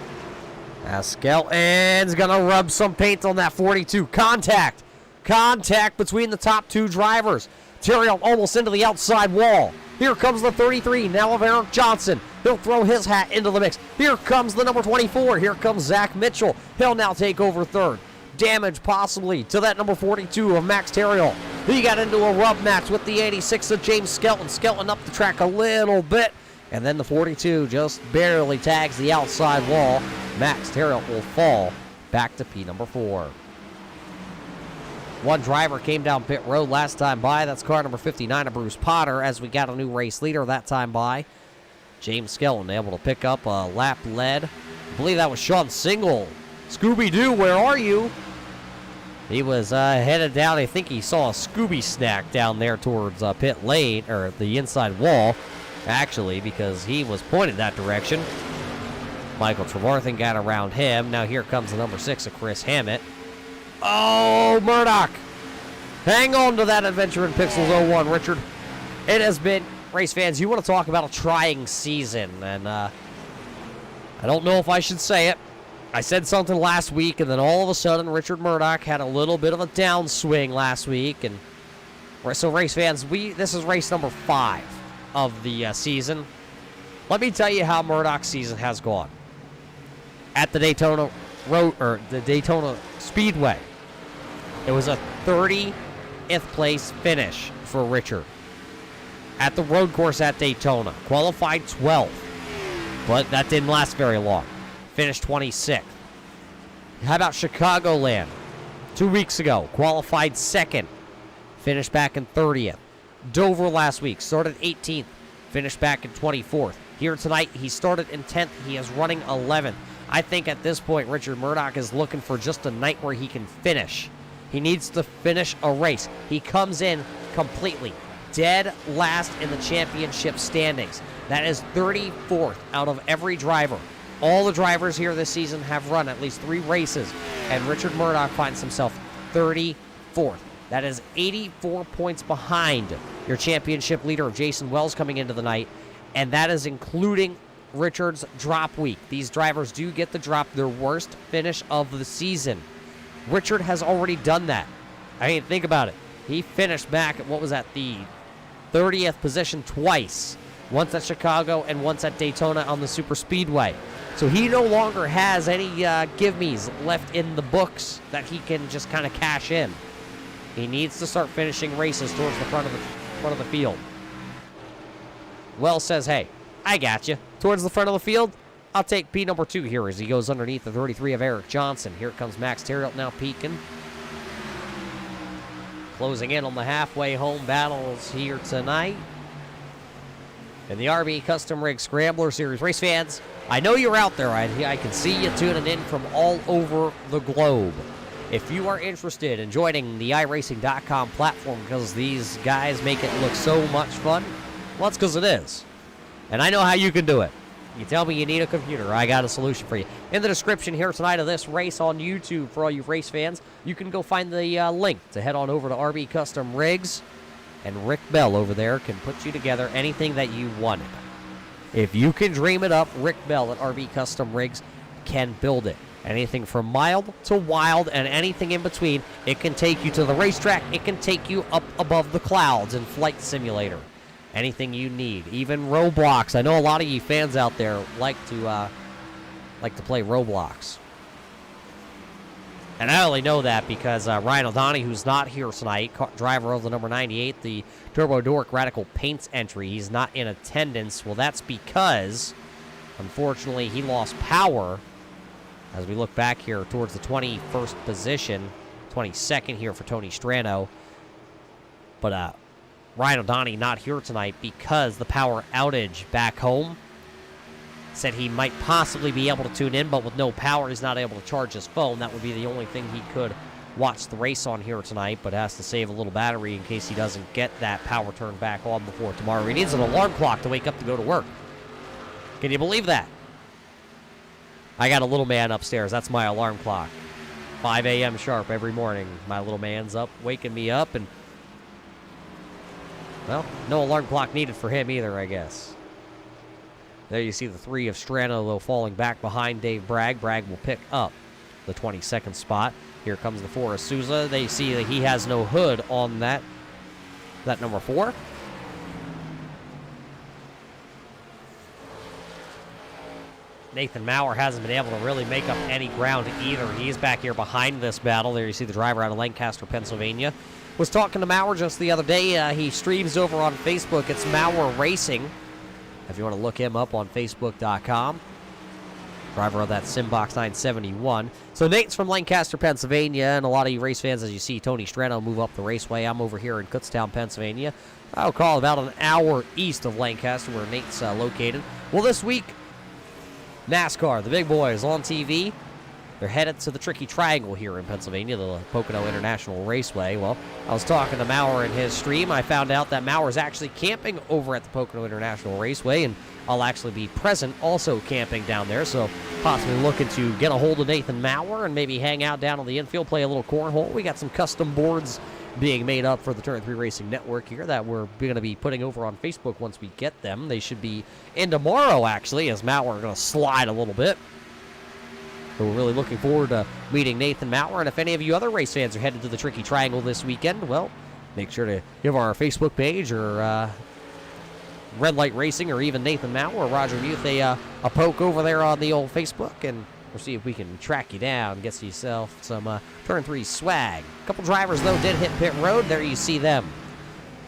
Skelton's going to rub some paint on that 42. Contact. Contact between the top 2 drivers. Terriot almost into the outside wall. Here comes the 33, now of Eric Johnson. He'll throw his hat into the mix. Here comes the number 24. Here comes Zach Mitchell. He'll now take over third. Damage possibly to that number 42 of Max Terriot. He got into a rub match with the 86 of James Skelton. Skelton up the track a little bit, and then the 42 just barely tags the outside wall. Max Terriot will fall back to P number 4. One driver came down pit road last time by. That's car number 59 of Bruce Potter, as we got a new race leader that time by. James Skellin able to pick up a lap lead. I believe that was Sean Single. Scooby-Doo, where are you? He was headed down. I think he saw a Scooby snack down there towards pit lane, or the inside wall, actually, because he was pointed that direction. Michael Trevarthen got around him. Now here comes the number 6 of Chris Hammett. Oh, Murdoch. Hang on to that Adventure in Pixels 01, Richard. It has been, race fans, you want to talk about a trying season, and I don't know if I should say it. I said something last week, and then all of a sudden, Richard Murdoch had a little bit of a downswing last week. And so, race fans, this is race number 5 of the season. Let me tell you how Murdoch's season has gone. At the Daytona Daytona Speedway, it was a 30th place finish for Richard. At the road course at Daytona, qualified 12th, but that didn't last very long. Finished 26th. How about Chicagoland? 2 weeks ago, qualified 2nd. Finished back in 30th. Dover last week, started 18th. Finished back in 24th. Here tonight, he started in 10th. He is running 11th. I think at this point, Richard Murdoch is looking for just a night where he can finish. He needs to finish a race. He comes in completely dead last in the championship standings. That is 34th out of every driver. All the drivers here this season have run at least 3 races, and Richard Murdoch finds himself 34th. That is 84 points behind your championship leader of Jason Wells coming into the night, and that is including Richard's drop week. These drivers do get the drop, their worst finish of the season. Richard has already done that. I mean, think about it. He finished back at, the 30th position twice. Once at Chicago and once at Daytona on the Super Speedway. So he no longer has any give-me's left in the books that he can just kind of cash in. He needs to start finishing races towards the front of the field. Wells says, hey, I got you. Towards the front of the field, I'll take P number 2 here as he goes underneath the 33 of Eric Johnson. Here comes Max Terriot now peeking. Closing in on the halfway home battles here tonight. In the RB Custom Rig Scrambler Series. Race fans, I know you're out there. I can see you tuning in from all over the globe. If you are interested in joining the iRacing.com platform because these guys make it look so much fun, well, it's because it is. And I know how you can do it. You tell me you need a computer, I got a solution for you. In the description here tonight of this race on YouTube for all you race fans, you can go find the link to head on over to RB Custom Rigs. And Rick Bell over there can put you together anything that you wanted. If you can dream it up, Rick Bell at RB Custom Rigs can build it. Anything from mild to wild and anything in between. It can take you to the racetrack. It can take you up above the clouds in Flight Simulator. Anything you need. Even Roblox. I know a lot of you fans out there like to play Roblox. And I only know that because Ryan O'Donoghue, who's not here tonight, driver of the number 98, the Turbo Dork Radical Paints entry, he's not in attendance. Well, that's because, unfortunately, he lost power. As we look back here towards the 21st position, 22nd here for Tony Strano. But Ryan O'Donoghue not here tonight because the power outage back home. Said he might possibly be able to tune in, but with no power, he's not able to charge his phone. That would be the only thing he could watch the race on here tonight, but has to save a little battery in case he doesn't get that power turned back on before tomorrow. He needs an alarm clock to wake up to go to work. Can you believe that? I got a little man upstairs. That's my alarm clock. 5 a.m. sharp every morning. My little man's up, waking me up, and, well, no alarm clock needed for him either, I guess. There you see the 3 of Strano, though, falling back behind Dave Bragg. Bragg will pick up the 22nd spot. Here comes the 4 of Souza. They see that he has no hood on that number 4. Nathan Maurer hasn't been able to really make up any ground either. He's back here behind this battle. There you see the driver out of Lancaster, Pennsylvania. Was talking to Maurer just the other day. He streams over on Facebook. It's Maurer Racing. If you want to look him up on Facebook.com. driver of that Simbox 971. So Nate's from Lancaster, Pennsylvania, and a lot of you race fans, as you see Tony Strano move up the raceway. I'm over here in Kutztown, Pennsylvania. I'll call it about an hour east of Lancaster, where Nate's located. Well, this week, NASCAR, the big boys on TV. They're headed to the Tricky Triangle here in Pennsylvania, the Pocono International Raceway. Well, I was talking to Maurer in his stream. I found out that Maurer is actually camping over at the Pocono International Raceway, and I'll actually be present also camping down there, so possibly looking to get a hold of Nathan Maurer and maybe hang out down on the infield, play a little cornhole. We got some custom boards being made up for the Turn 3 Racing Network here that we're going to be putting over on Facebook once we get them. They should be in tomorrow, actually, as Maurer are going to slide a little bit. So we're really looking forward to meeting Nathan Maurer. And if any of you other race fans are headed to the Tricky Triangle this weekend, well, make sure to give our Facebook page or Red Light Racing or even Nathan Maurer or Roger Muth a poke over there on the old Facebook, and we'll see if we can track you down and get yourself some Turn 3 swag. A couple drivers, though, did hit pit road. There you see them.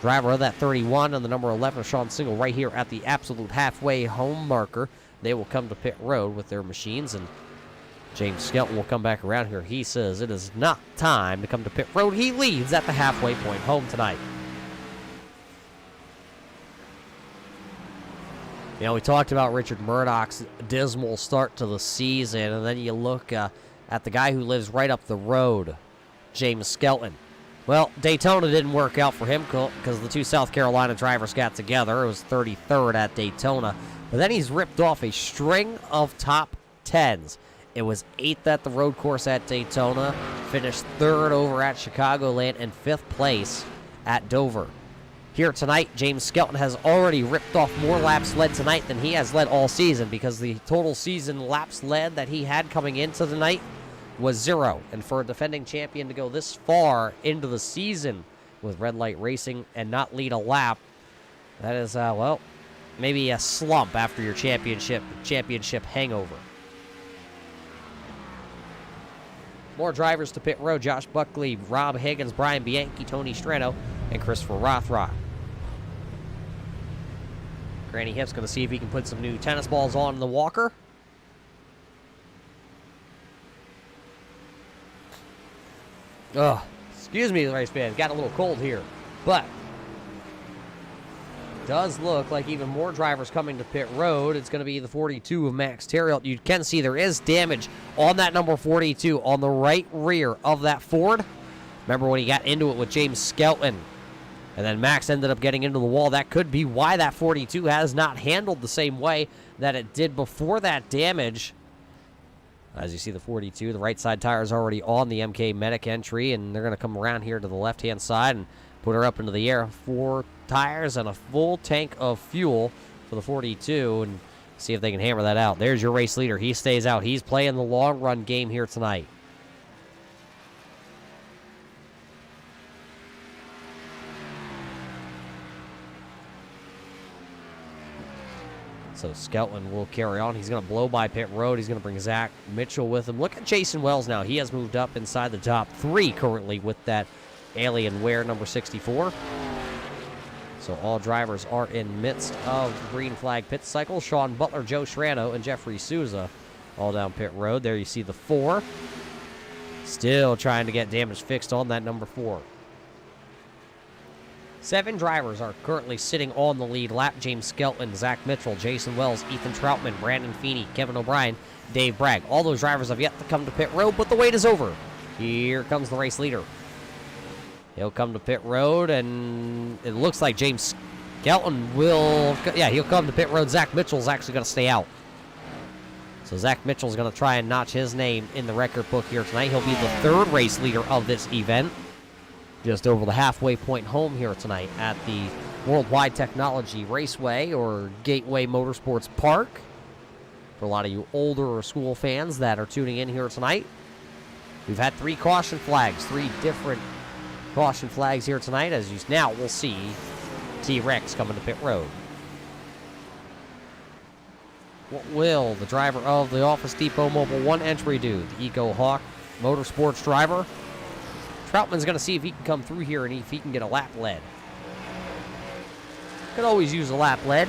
Driver of that 31 and the number 11, Sean Single, right here at the absolute halfway home marker. They will come to pit road with their machines, and James Skelton will come back around here. He says it is not time to come to pit road. He leads at the halfway point home tonight. You know, we talked about Richard Murdoch's dismal start to the season, and then you look at the guy who lives right up the road, James Skelton. Well, Daytona didn't work out for him because the two South Carolina drivers got together. It was 33rd at Daytona. But then he's ripped off a string of top 10s. It was 8th at the road course at Daytona, finished 3rd over at Chicagoland, and 5th place at Dover. Here tonight, James Skelton has already ripped off more laps led tonight than he has led all season, because the total season laps led that he had coming into the night was 0. And for a defending champion to go this far into the season with Red Light Racing and not lead a lap, that is, well, maybe a slump after your championship hangover. More drivers to pit road: Josh Buckley, Rob Higgins, Brian Bianchi, Tony Strano, and Christopher Rothrock. Granny Hip's going to see if he can put some new tennis balls on the walker. Oh, excuse me, race fans. Got a little cold here. But does look like even more drivers coming to pit road. It's going to be the 42 of Max Terriot. You can see there is damage on that number 42 on the right rear of that Ford. Remember when he got into it with James Skelton, and then Max ended up getting into the wall? That could be why that 42 has not handled the same way that it did before that damage. As you see, the 42, the right side tire is already on the MK Medic entry, and they're going to come around here to the left-hand side and put her up into the air. 4 tires and a full tank of fuel for the 42, and see if they can hammer that out. There's your race leader. He stays out. He's playing the long-run game here tonight. So Skelton will carry on. He's going to blow by pit road. He's going to bring Zach Mitchell with him. Look at Jason Wells now. He has moved up inside the top 3 currently with that Alienware number 64. So all drivers are in midst of green flag pit cycle. Sean Butler, Joe Strano, and Jeffrey Souza all down pit road. There you see the 4. Still trying to get damage fixed on that number 4. 7 drivers are currently sitting on the lead lap. James Skelton, Zach Mitchell, Jason Wells, Ethan Troutman, Brandon Feeney, Kevin O'Brien, Dave Bragg. All those drivers have yet to come to pit road, but the wait is over. Here comes the race leader. He'll come to pit road, and it looks like James Skelton will... Yeah, he'll come to pit road. Zach Mitchell's actually going to stay out. So Zach Mitchell's going to try and notch his name in the record book here tonight. He'll be the 3rd race leader of this event. Just over the halfway point home here tonight at the Worldwide Technology Raceway, or Gateway Motorsports Park. For a lot of you older school fans that are tuning in here tonight, we've had 3 caution flags, 3 different caution flags here tonight. As you now will see T-Rex coming to pit road. What will the driver of the Office Depot Mobile 1 entry do? The Eco Hawk Motorsports driver. Troutman's going to see if he can come through here and if he can get a lap lead. Could always use a lap lead.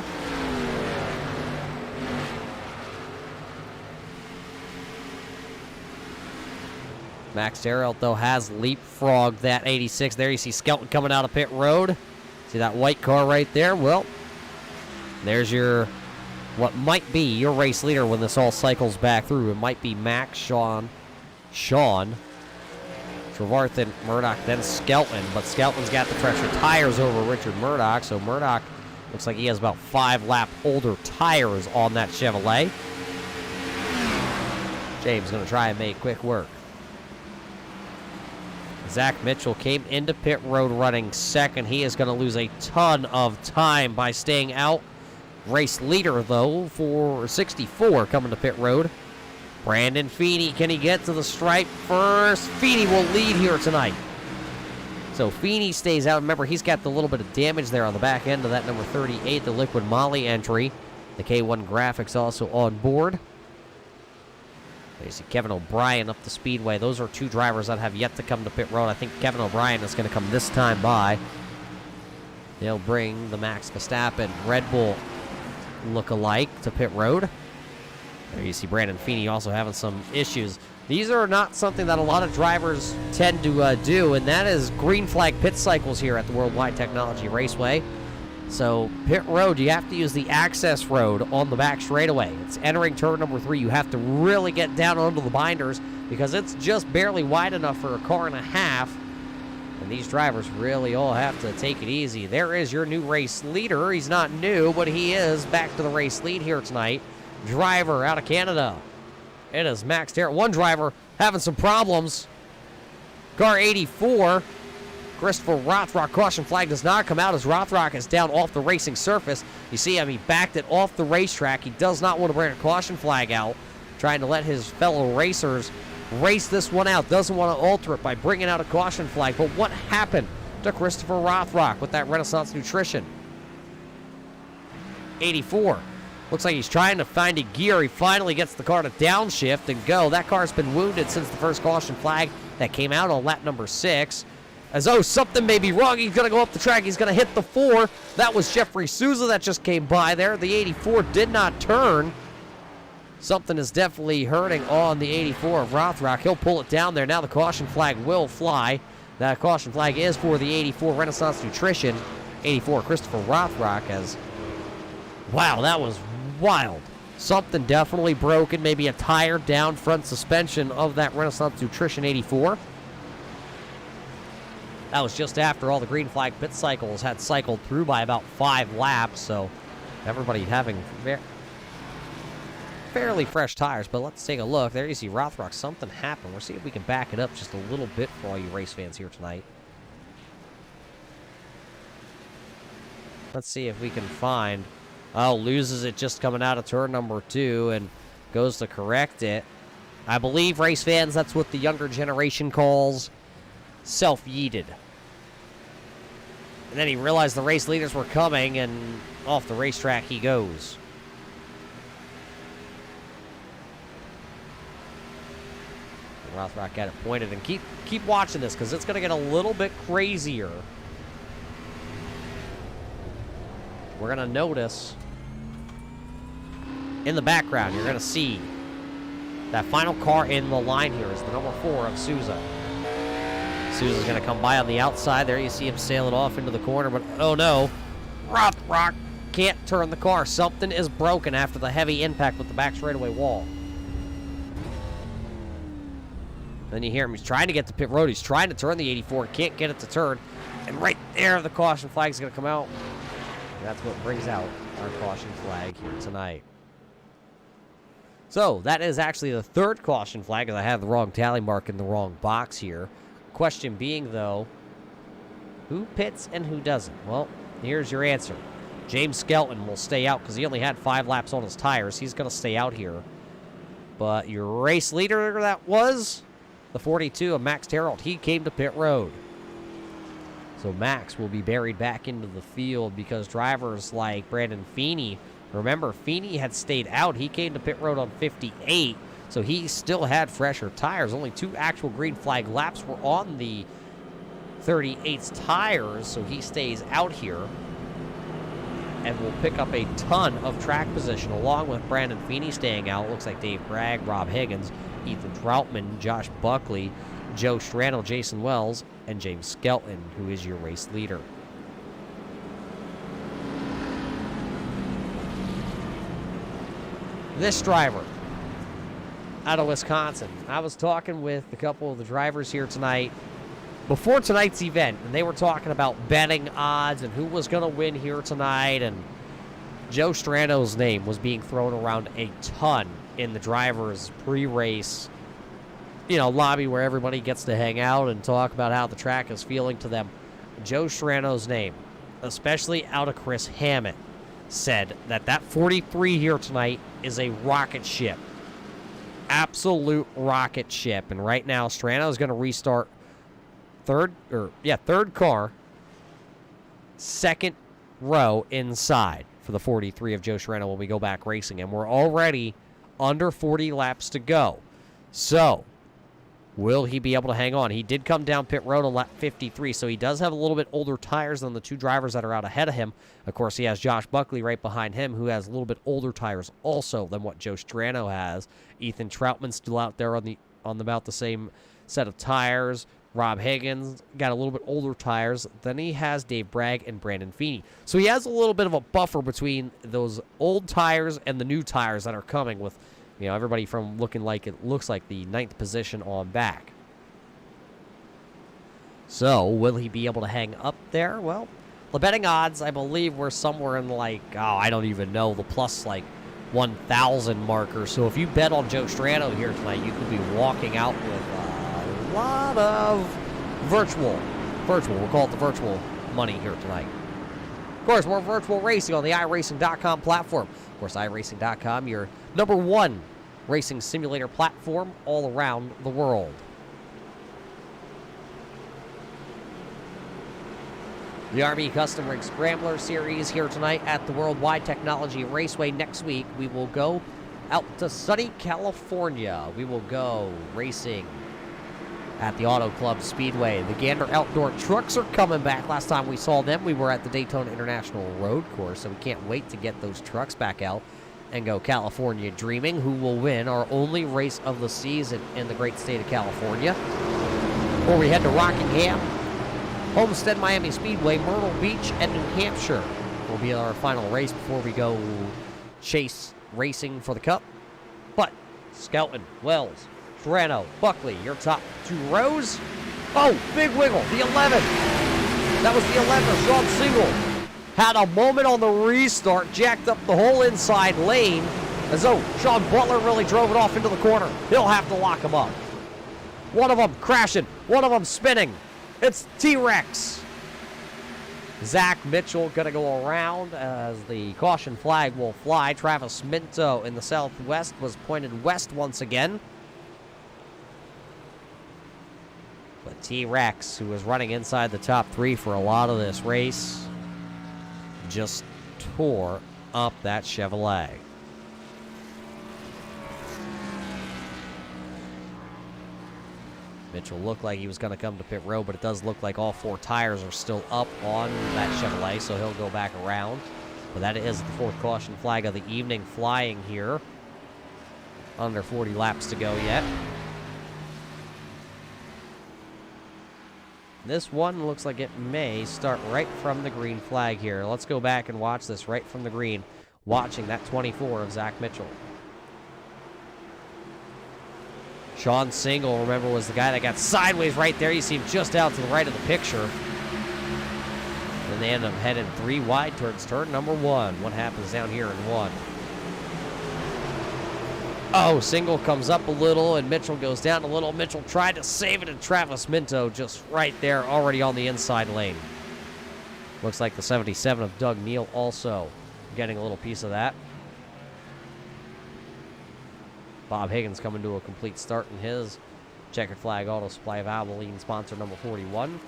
Max Darrell, though, has leapfrogged that 86. There you see Skelton coming out of pit road. See that white car right there? Well, there's your, what might be your race leader when this all cycles back through. It might be Max, Sean, Trevarthen, Murdoch, then Skelton. But Skelton's got the fresher tires over Richard Murdoch. So Murdoch looks like he has about 5 lap older tires on that Chevrolet. James going to try and make quick work. Zach Mitchell came into pit road running second. He is going to lose a ton of time by staying out. Race leader, though, for 64 coming to pit road. Brandon Feeney, can he get to the stripe first? Feeney will lead here tonight. So Feeney stays out. Remember, he's got the little bit of damage there on the back end of that number 38, the Liquid Molly entry. The K1 graphics also on board. You see Kevin O'Brien up the speedway. Those are 2 drivers that have yet to come to pit road. I think Kevin O'Brien is going to come this time by. They'll bring the Max Verstappen Red Bull look-alike to pit road. There you see Brandon Feeney also having some issues. These are not something that a lot of drivers tend to do, and that is green flag pit cycles here at the Worldwide Technology Raceway. So pit road, you have to use the access road on the back straightaway. It's entering turn number 3. You have to really get down onto the binders because it's just barely wide enough for a car and a half. And these drivers really all have to take it easy. There is your new race leader. He's not new, but he is back to the race lead here tonight. Driver out of Canada. It is Max Darrell. One driver having some problems. Car 84. Christopher Rothrock, caution flag does not come out as Rothrock is down off the racing surface. You see him, he backed it off the racetrack. He does not want to bring a caution flag out, trying to let his fellow racers race this one out. Doesn't want to alter it by bringing out a caution flag. But what happened to Christopher Rothrock with that Renaissance Nutrition? 84. Looks like he's trying to find a gear. He finally gets the car to downshift and go. That car's been wounded since the first caution flag that came out on lap number 6. As though something may be wrong, he's going to go up the track. He's going to hit the 4. That was Jeffrey Souza that just came by there. The 84 did not turn. Something is definitely hurting on the 84 of Rothrock. He'll pull it down there. Now the caution flag will fly. That caution flag is for the 84 Renaissance Nutrition. 84 Christopher Rothrock as... Wow, that was wild. Something definitely broken. Maybe a tire down front suspension of that Renaissance Nutrition 84. That was just after all the green flag pit cycles had cycled through by about 5 laps, so everybody having fairly fresh tires. But let's take a look. There you see Rothrock. Something happened. We'll see if we can back it up just a little bit for all you race fans here tonight. Let's see if we can find... Oh, loses it just coming out of turn number 2 and goes to correct it. I believe, race fans, that's what the younger generation calls self-yeeted. And then he realized the race leaders were coming, and off the racetrack he goes. Rothrock got it pointed, and keep watching this, because it's going to get a little bit crazier. We're going to notice in the background, you're going to see that final car in the line here is the number 4 of Souza. Souza's going to come by on the outside. There you see him sail it off into the corner, but oh no, Rothrock can't turn the car. Something is broken after the heavy impact with the back straightaway wall. Then you hear him, he's trying to get to pit road. He's trying to turn the 84, can't get it to turn. And right there, the caution flag is going to come out. And that's what brings out our caution flag here tonight. So, that is actually the 3rd caution flag, because I have the wrong tally mark in the wrong box here. Question being, though, who pits and who doesn't? Well, here's your answer. James Skelton will stay out because he only had 5 laps on his tires. He's going to stay out here. But your race leader, that was the 42 of Max Darrell. He came to pit road. So Max will be buried back into the field because drivers like Brandon Feeney, remember, Feeney had stayed out. He came to pit road on 58. So he still had fresher tires. Only 2 actual green flag laps were on the 38's tires, so he stays out here and will pick up a ton of track position along with Brandon Feeney staying out. Looks like Dave Bragg, Rob Higgins, Ethan Troutman, Josh Buckley, Joe Strano, Jason Wells, and James Skelton, who is your race leader. This driver out of Wisconsin. I was talking with a couple of the drivers here tonight before tonight's event, and they were talking about betting odds and who was going to win here tonight, and Joe Strano's name was being thrown around a ton in the drivers' pre-race, lobby where everybody gets to hang out and talk about how the track is feeling to them. Joe Strano's name, especially out of Chris Hammett, said that 43 here tonight is a rocket ship. Absolute rocket ship. And right now, Strano is going to restart third car, second row inside for the 43 of Joe Strano when we go back racing. And we're already under 40 laps to go. So, will he be able to hang on? He did come down pit road on lap 53, so he does have a little bit older tires than the two drivers that are out ahead of him. Of course, he has Josh Buckley right behind him, who has a little bit older tires also than what Joe Strano has. Ethan Troutman's still out there on about the same set of tires. Rob Higgins got a little bit older tires. Then he has Dave Bragg and Brandon Feeney. So he has a little bit of a buffer between those old tires and the new tires that are coming with, everybody from looking like it looks like the 9th position on back. So will he be able to hang up there? Well, the betting odds, I believe, were somewhere in I don't even know, the plus 1,000 marker. So if you bet on Joe Strano here tonight, you could be walking out with a lot of virtual, we'll call it the virtual money here tonight. Of course, more virtual racing on the iRacing.com platform. Of course, iRacing.com, your number one racing simulator platform all around the world. The RB Custom Rig Scrambler Series here tonight at the Worldwide Technology Raceway. Next week, we will go out to sunny California. We will go racing at the Auto Club Speedway. The Gander Outdoor Trucks are coming back. Last time we saw them, we were at the Daytona International Road Course, so we can't wait to get those trucks back out and go California dreaming. Who will win our only race of the season in the great state of California? Before we head to Rockingham, Homestead Miami Speedway, Myrtle Beach, and New Hampshire will be our final race before we go chase racing for the Cup. But Skelton, Wells, Strano, Buckley, your top two rows. Oh, big wiggle, the 11. That was the 11. Sean Single had a moment on the restart, jacked up the whole inside lane, as though Sean Butler really drove it off into the corner. He'll have to lock him up. One of them crashing, one of them spinning. It's T-Rex. Zach Mitchell going to go around as the caution flag will fly. Travis Minto in the southwest was pointed west once again. But T-Rex, who was running inside the top three for a lot of this race, just tore up that Chevrolet. Mitchell looked like he was going to come to pit road, but it does look like all four tires are still up on that Chevrolet, so he'll go back around. But that is the fourth caution flag of the evening flying here. Under 40 laps to go yet. This one looks like it may start right from the green flag here. Let's go back and watch this right from the green, watching that 24 of Zach Mitchell. Sean Single, remember, was the guy that got sideways right there. You see him just out to the right of the picture. Then they end up heading 3 wide towards turn number 1. What happens down here in 1? Oh, Single comes up a little, and Mitchell goes down a little. Mitchell tried to save it, and Travis Minto just right there, already on the inside lane. Looks like the 77 of Doug Neal also getting a little piece of that. Bob Higgins coming to a complete start in his checkered flag auto supply of Abilene sponsor number 41.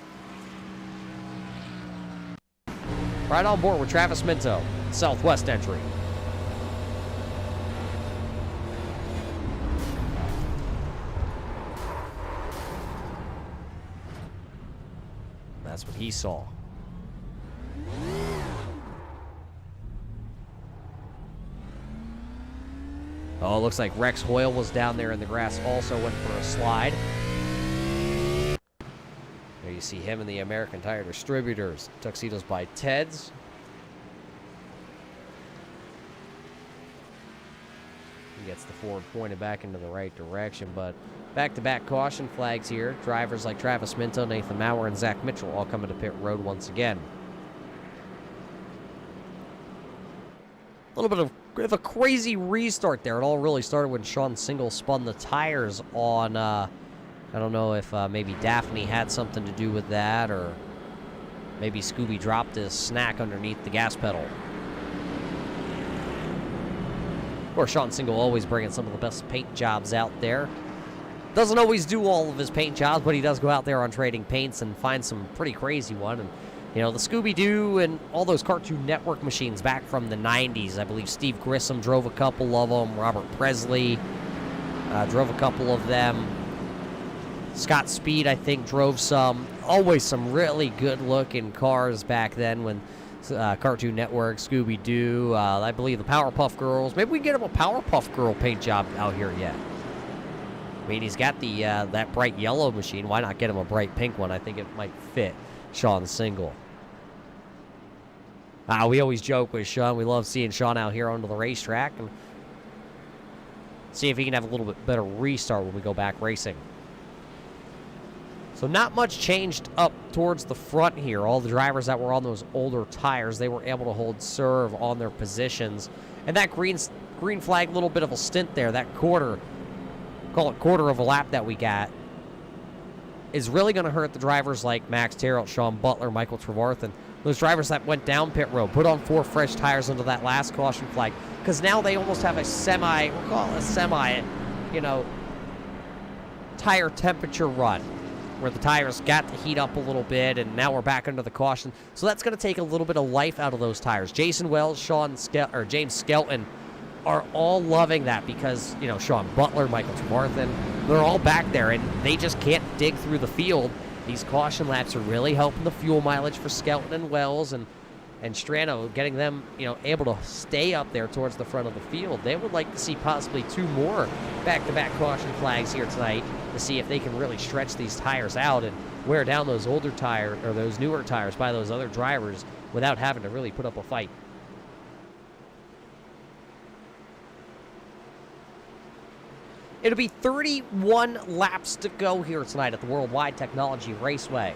Right on board with Travis Minto, southwest entry. That's what he saw. Oh, it looks like Rex Hoyle was down there in the grass, also went for a slide. You see him in the American Tire Distributors. Tuxedos by Ted's. He gets the Ford pointed back into the right direction, but back-to-back caution flags here. Drivers like Travis Minto, Nathan Maurer, and Zach Mitchell all coming to pit road once again. A little bit of a crazy restart there. It all really started when Sean Single spun the tires on, I don't know if maybe Daphne had something to do with that, or maybe Scooby dropped his snack underneath the gas pedal. Of course, Sean Single always bringing some of the best paint jobs out there. Doesn't always do all of his paint jobs, but he does go out there on Trading Paints and find some pretty crazy one. And you know, the Scooby-Doo and all those Cartoon Network machines back from the 90s. I believe Steve Grissom drove a couple of them. Robert Presley drove a couple of them. Scott Speed, I think, drove some. Always some really good-looking cars back then when Cartoon Network, Scooby-Doo, I believe the Powerpuff Girls. Maybe we can get him a Powerpuff Girl paint job out here yet. I mean, he's got the that bright yellow machine. Why not get him a bright pink one? I think it might fit Sean Single. We always joke with Sean. We love seeing Sean out here onto the racetrack and see if he can have a little bit better restart when we go back racing. So not much changed up towards the front here. All the drivers that were on those older tires, they were able to hold serve on their positions. And that green flag, little bit of a stint there, that quarter, call it quarter of a lap that we got, is really going to hurt the drivers like Max Terrell, Sean Butler, Michael Trevarthen. Those drivers that went down pit road, put on 4 fresh tires into that last caution flag, because now they almost have a we'll call it a semi, tire temperature run, where the tires got to heat up a little bit, and now we're back under the caution. So that's going to take a little bit of life out of those tires. Jason Wells, James Skelton are all loving that because, Sean Butler, Michael Trevarthen, they're all back there, and they just can't dig through the field. These caution laps are really helping the fuel mileage for Skelton and Wells and Strano, getting them, able to stay up there towards the front of the field. They would like to see possibly 2 more back-to-back caution flags here tonight to see if they can really stretch these tires out and wear down those older tires or those newer tires by those other drivers without having to really put up a fight. It'll be 31 laps to go here tonight at the Worldwide Technology Raceway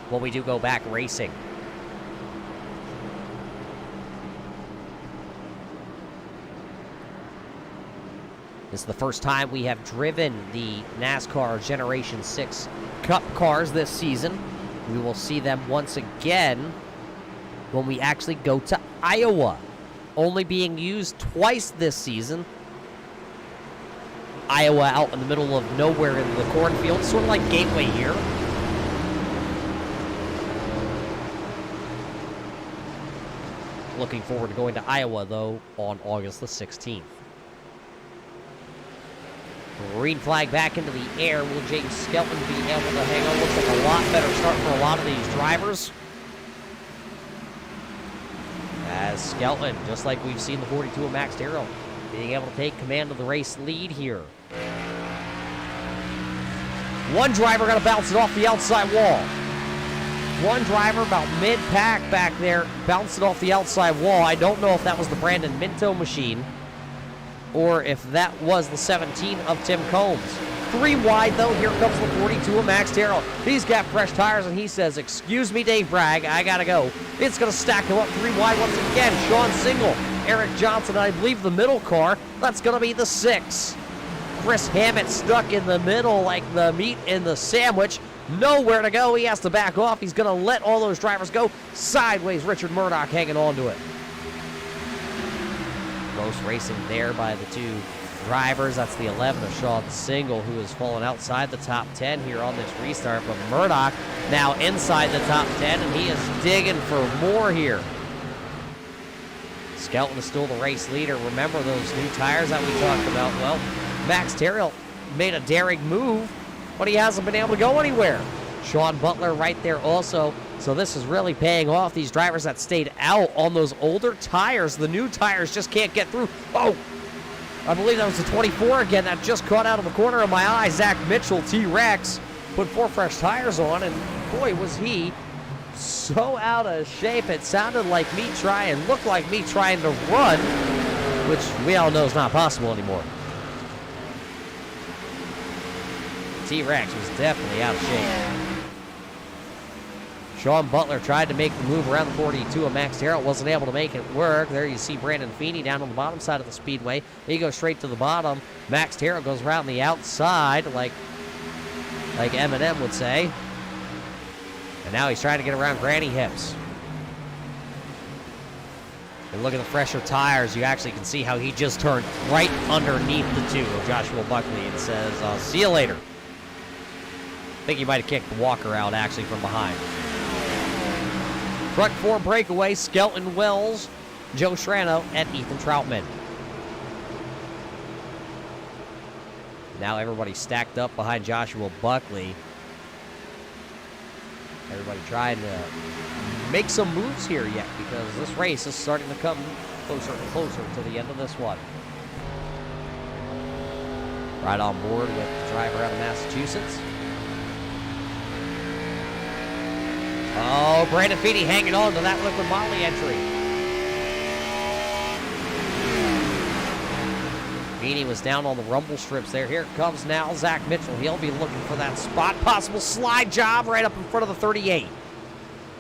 when we do go back racing. This is the first time we have driven the NASCAR Generation 6 Cup cars this season. We will see them once again when we actually go to Iowa. Only being used twice this season. Iowa out in the middle of nowhere in the cornfield, sort of like Gateway here. Looking forward to going to Iowa, though, on August the 16th. Green flag back into the air. Will James Skelton be able to hang on? Looks like a lot better start for a lot of these drivers. As Skelton, just like we've seen the 42 of Max Terrell, being able to take command of the race lead here. One driver got to bounce it off the outside wall. One driver about mid-pack back there bounced it off the outside wall. I don't know if that was the Brandon Minto machine or if that was the 17 of Tim Combs. 3 wide, though. Here comes the 42 of Max Terrell. He's got fresh tires, and he says, "Excuse me, Dave Bragg, I got to go." It's going to stack him up 3 wide once again. Sean Single, Eric Johnson, and I believe the middle car, that's going to be the 6. Chris Hammett stuck in the middle like the meat in the sandwich. Nowhere to go. He has to back off. He's going to let all those drivers go. Sideways, Richard Murdoch hanging on to it. Close racing there by the 2 drivers. That's the 11 of Sean Single, who has fallen outside the top 10 here on this restart. But Murdoch now inside the top 10, and he is digging for more here. Skelton is still the race leader. Remember those new tires that we talked about? Well, Max Terrell made a daring move, but he hasn't been able to go anywhere. Sean Butler right there also. So this is really paying off. These drivers that stayed out on those older tires, the new tires just can't get through. Oh, I believe that was the 24 again that just caught out of the corner of my eye. Zach Mitchell, T-Rex, put 4 fresh tires on, and boy, was he so out of shape. It sounded like me looked like me trying to run, which we all know is not possible anymore. T-Rex was definitely out of shape. Sean Butler tried to make the move around the 42 of Max Terrell, wasn't able to make it work. There you see Brandon Feeney down on the bottom side of the speedway. He goes straight to the bottom. Max Terrell goes around the outside, like Eminem would say. And now he's trying to get around Granny Hips. And look at the fresher tires. You actually can see how he just turned right underneath the two of Joshua Buckley and says, see you later. I think he might have kicked Walker out actually from behind. Truck 4 breakaway, Skelton Wells, Joe Shrano, and Ethan Troutman. Now everybody's stacked up behind Joshua Buckley. Everybody trying to make some moves here yet because this race is starting to come closer and closer to the end of this one. Right on board with the driver out of Massachusetts. Oh, Brandon Feeney hanging on to that Liquid Molly entry. Feeney was down on the rumble strips there. Here comes now Zach Mitchell. He'll be looking for that spot. Possible slide job right up in front of the 38.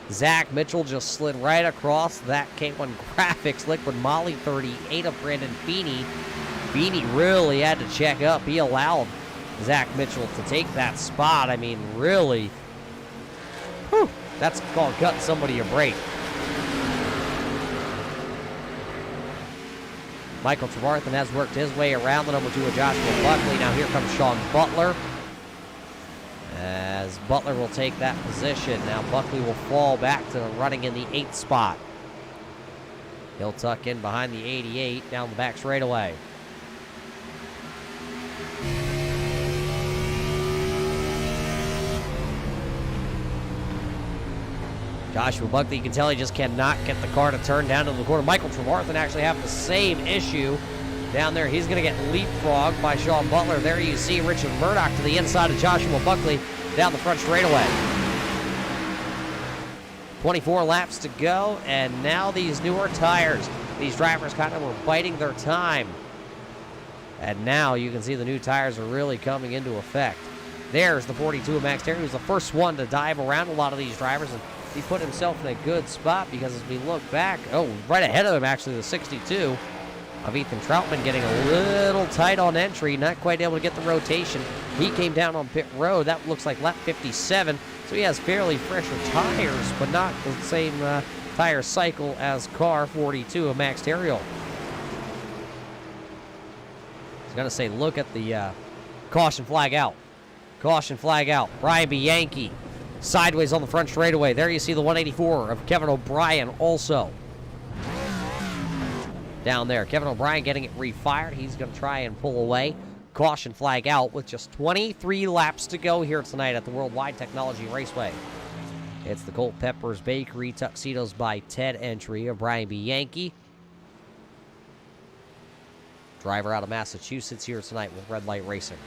Zach Mitchell just slid right across that K1 Graphics Liquid Molly 38 of Brandon Feeney. Feeney really had to check up. He allowed Zach Mitchell to take that spot. I mean, really. Whew. That's called cutting somebody a break. Michael Trevarthen has worked his way around the number 2 of Joshua Buckley. Now here comes Sean Butler. As Butler will take that position. Now Buckley will fall back to running in the 8th spot. He'll tuck in behind the 88 down the back straightaway. Joshua Buckley, you can tell he just cannot get the car to turn down to the corner. Michael Trevarthen actually have the same issue down there. He's going to get leapfrogged by Sean Butler. There you see Richard Murdoch to the inside of Joshua Buckley down the front straightaway. 24 laps to go, and now these newer tires. These drivers kind of were biding their time. And now you can see the new tires are really coming into effect. There's the 42 of Max Terry, who's the first one to dive around a lot of these drivers, and he put himself in a good spot because as we look back, right ahead of him actually, the 62 of Ethan Troutman getting a little tight on entry, not quite able to get the rotation. He came down on pit road. That looks like lap 57, so he has fairly fresher tires, but not the same tire cycle as car 42 of Max Terriel. I was going to say, look at the caution flag out. Caution flag out. Brian Bianchi sideways on the front straightaway. There you see the 184 of Kevin O'Brien also. Down there. Kevin O'Brien getting it refired. He's going to try and pull away. Caution flag out with just 23 laps to go here tonight at the Worldwide Technology Raceway. It's the Colt Peppers Bakery Tuxedos by Ted entry of Brian Bianchi. Driver out of Massachusetts here tonight with Red Light Racing.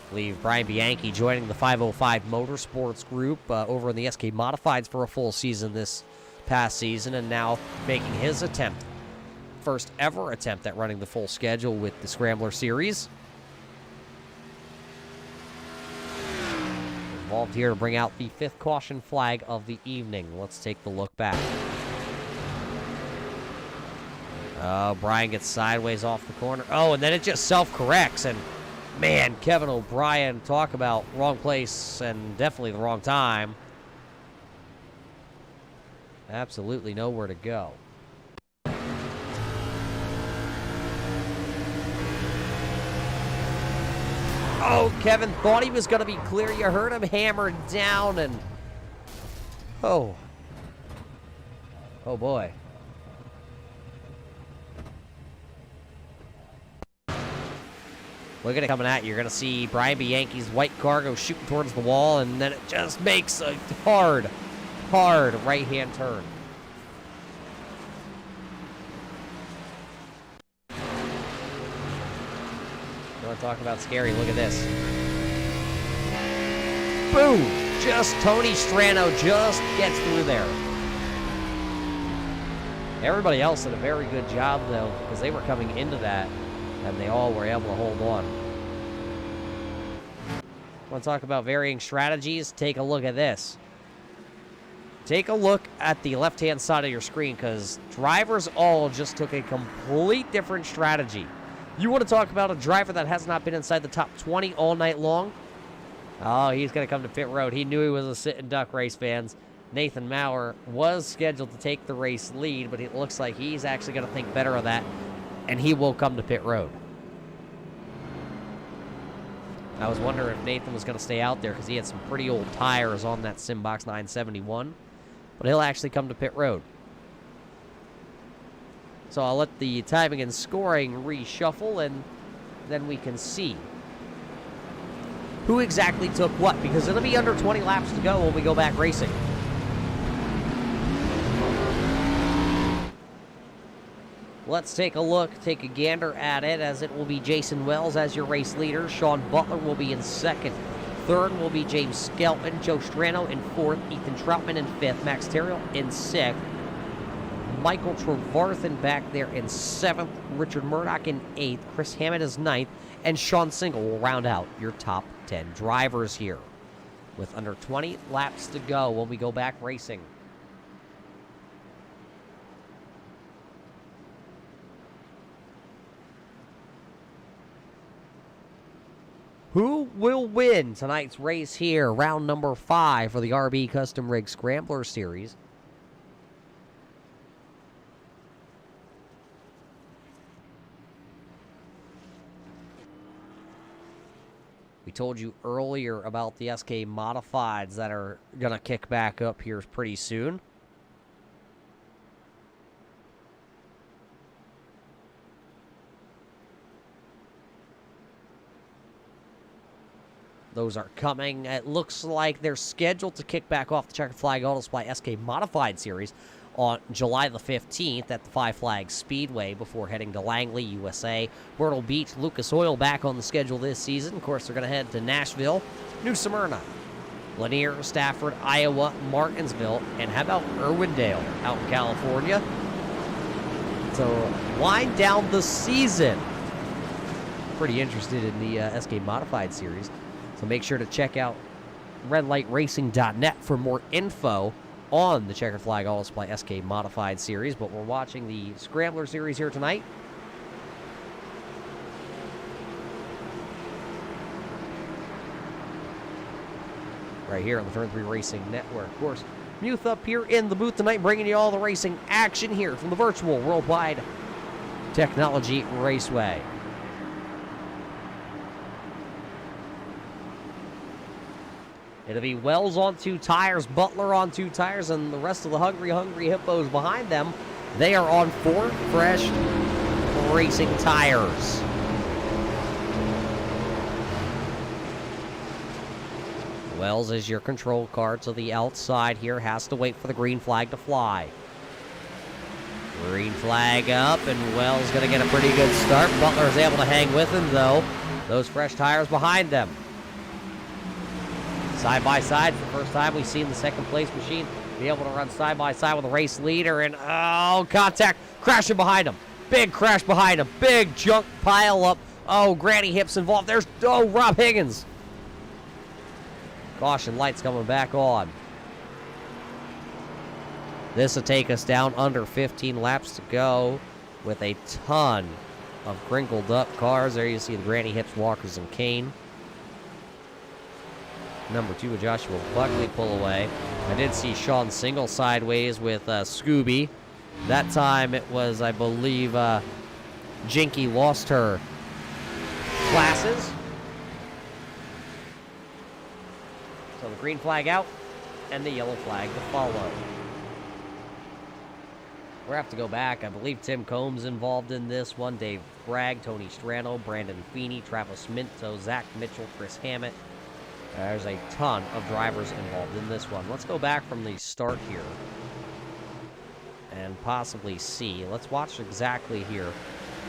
I believe Brian Bianchi joining the 505 Motorsports Group over in the SK Modifieds for a full season this past season, and now making his attempt, first ever attempt at running the full schedule with the Scrambler Series. Involved here to bring out the 5th caution flag of the evening. Let's take the look back. Brian gets sideways off the corner. And then it just self-corrects, and man, Kevin O'Brien, talk about wrong place and definitely the wrong time. Absolutely nowhere to go. Kevin thought he was going to be clear. You heard him hammered down, and oh boy. Look at it coming at you. You're going to see Brian Bianchi's white car go shooting towards the wall, and then it just makes a hard right-hand turn. You want to talk about scary? Look at this. boom, just Tony Strano just gets through there. Everybody else did a very good job, though, because they were coming into that, and they all were able to hold on. Want to talk about varying strategies? Take a look at this. Take a look at the left-hand side of your screen, because drivers all just took a complete different strategy. You want to talk about a driver that has not been inside the top 20 all night long? Oh, he's going to come to pit road. He knew he was a sit-and-duck, race fans. Nathan Maurer was scheduled to take the race lead, but it looks like he's actually going to think better of that, and he will come to pit road. I was wondering if Nathan was going to stay out there because he had some pretty old tires on that Simbox 971, but he'll actually come to pit road. So I'll let the timing and scoring reshuffle, and then we can see who exactly took what, because it'll be under 20 laps to go when we go back racing. Let's take a look, take a gander at it, as it will be Jason Wells as your race leader. Sean Butler will be in second. Third will be James Skelton. Joe Strano in fourth. Ethan Troutman in fifth. Max Terrill in sixth. Michael Trevarthen back there in seventh. Richard Murdoch in eighth. Chris Hammond is ninth. And Sean Single will round out your top 10 drivers here, with under 20 laps to go when we go back racing. Who will win tonight's race here? Round number 5 for the RB Custom Rig Scrambler Series. We told you earlier about the SK Modifieds that are going to kick back up here pretty soon. Those are coming. It looks like they're scheduled to kick back off the Checkered Flag Auto Supply SK Modified Series on July the 15th at the Five Flags Speedway before heading to Langley, USA. Myrtle Beach, Lucas Oil back on the schedule this season. Of course, they're going to head to Nashville, New Smyrna, Lanier, Stafford, Iowa, Martinsville, and how about Irwindale out in California to wind down the season. Pretty interested in the SK Modified Series. So make sure to check out redlightracing.net for more info on the Checkered Flag Auto Supply SK Modified Series. But we're watching the Scrambler Series here tonight. Right here on the Turn 3 Racing Network. Of course, Muth up here in the booth tonight, bringing you all the racing action here from the virtual Worldwide Technology Raceway. It'll be Wells on 2 tires, Butler on 2 tires, and the rest of the hungry hippos behind them, they are on 4 fresh racing tires. Wells is your control car to the outside here, has to wait for the green flag to fly. Green flag up, and Wells going to get a pretty good start. Butler is able to hang with him, though. Those fresh tires behind them. Side by side, for the first time we've seen the second place machine be able to run side by side with a race leader, and oh, contact, crashing behind him. Big crash behind him, big junk pile up. Oh, Granny Hips involved. There's, oh, Rob Higgins. Caution lights coming back on. This will take us down under 15 laps to go with a ton of crinkled up cars. There you see the Granny Hips, Walkers, and Kane. Number 2 with Joshua Buckley pull away. I did see Sean Single sideways with Scooby. That time it was, I believe, Jinky lost her glasses. So the green flag out and the yellow flag to follow. We'll have to go back. I believe Tim Combs involved in this one. Dave Bragg, Tony Strano, Brandon Feeney, Travis Minto, Zach Mitchell, Chris Hammett. There's a ton of drivers involved in this one. Let's go back from the start here and possibly see. Let's watch exactly here.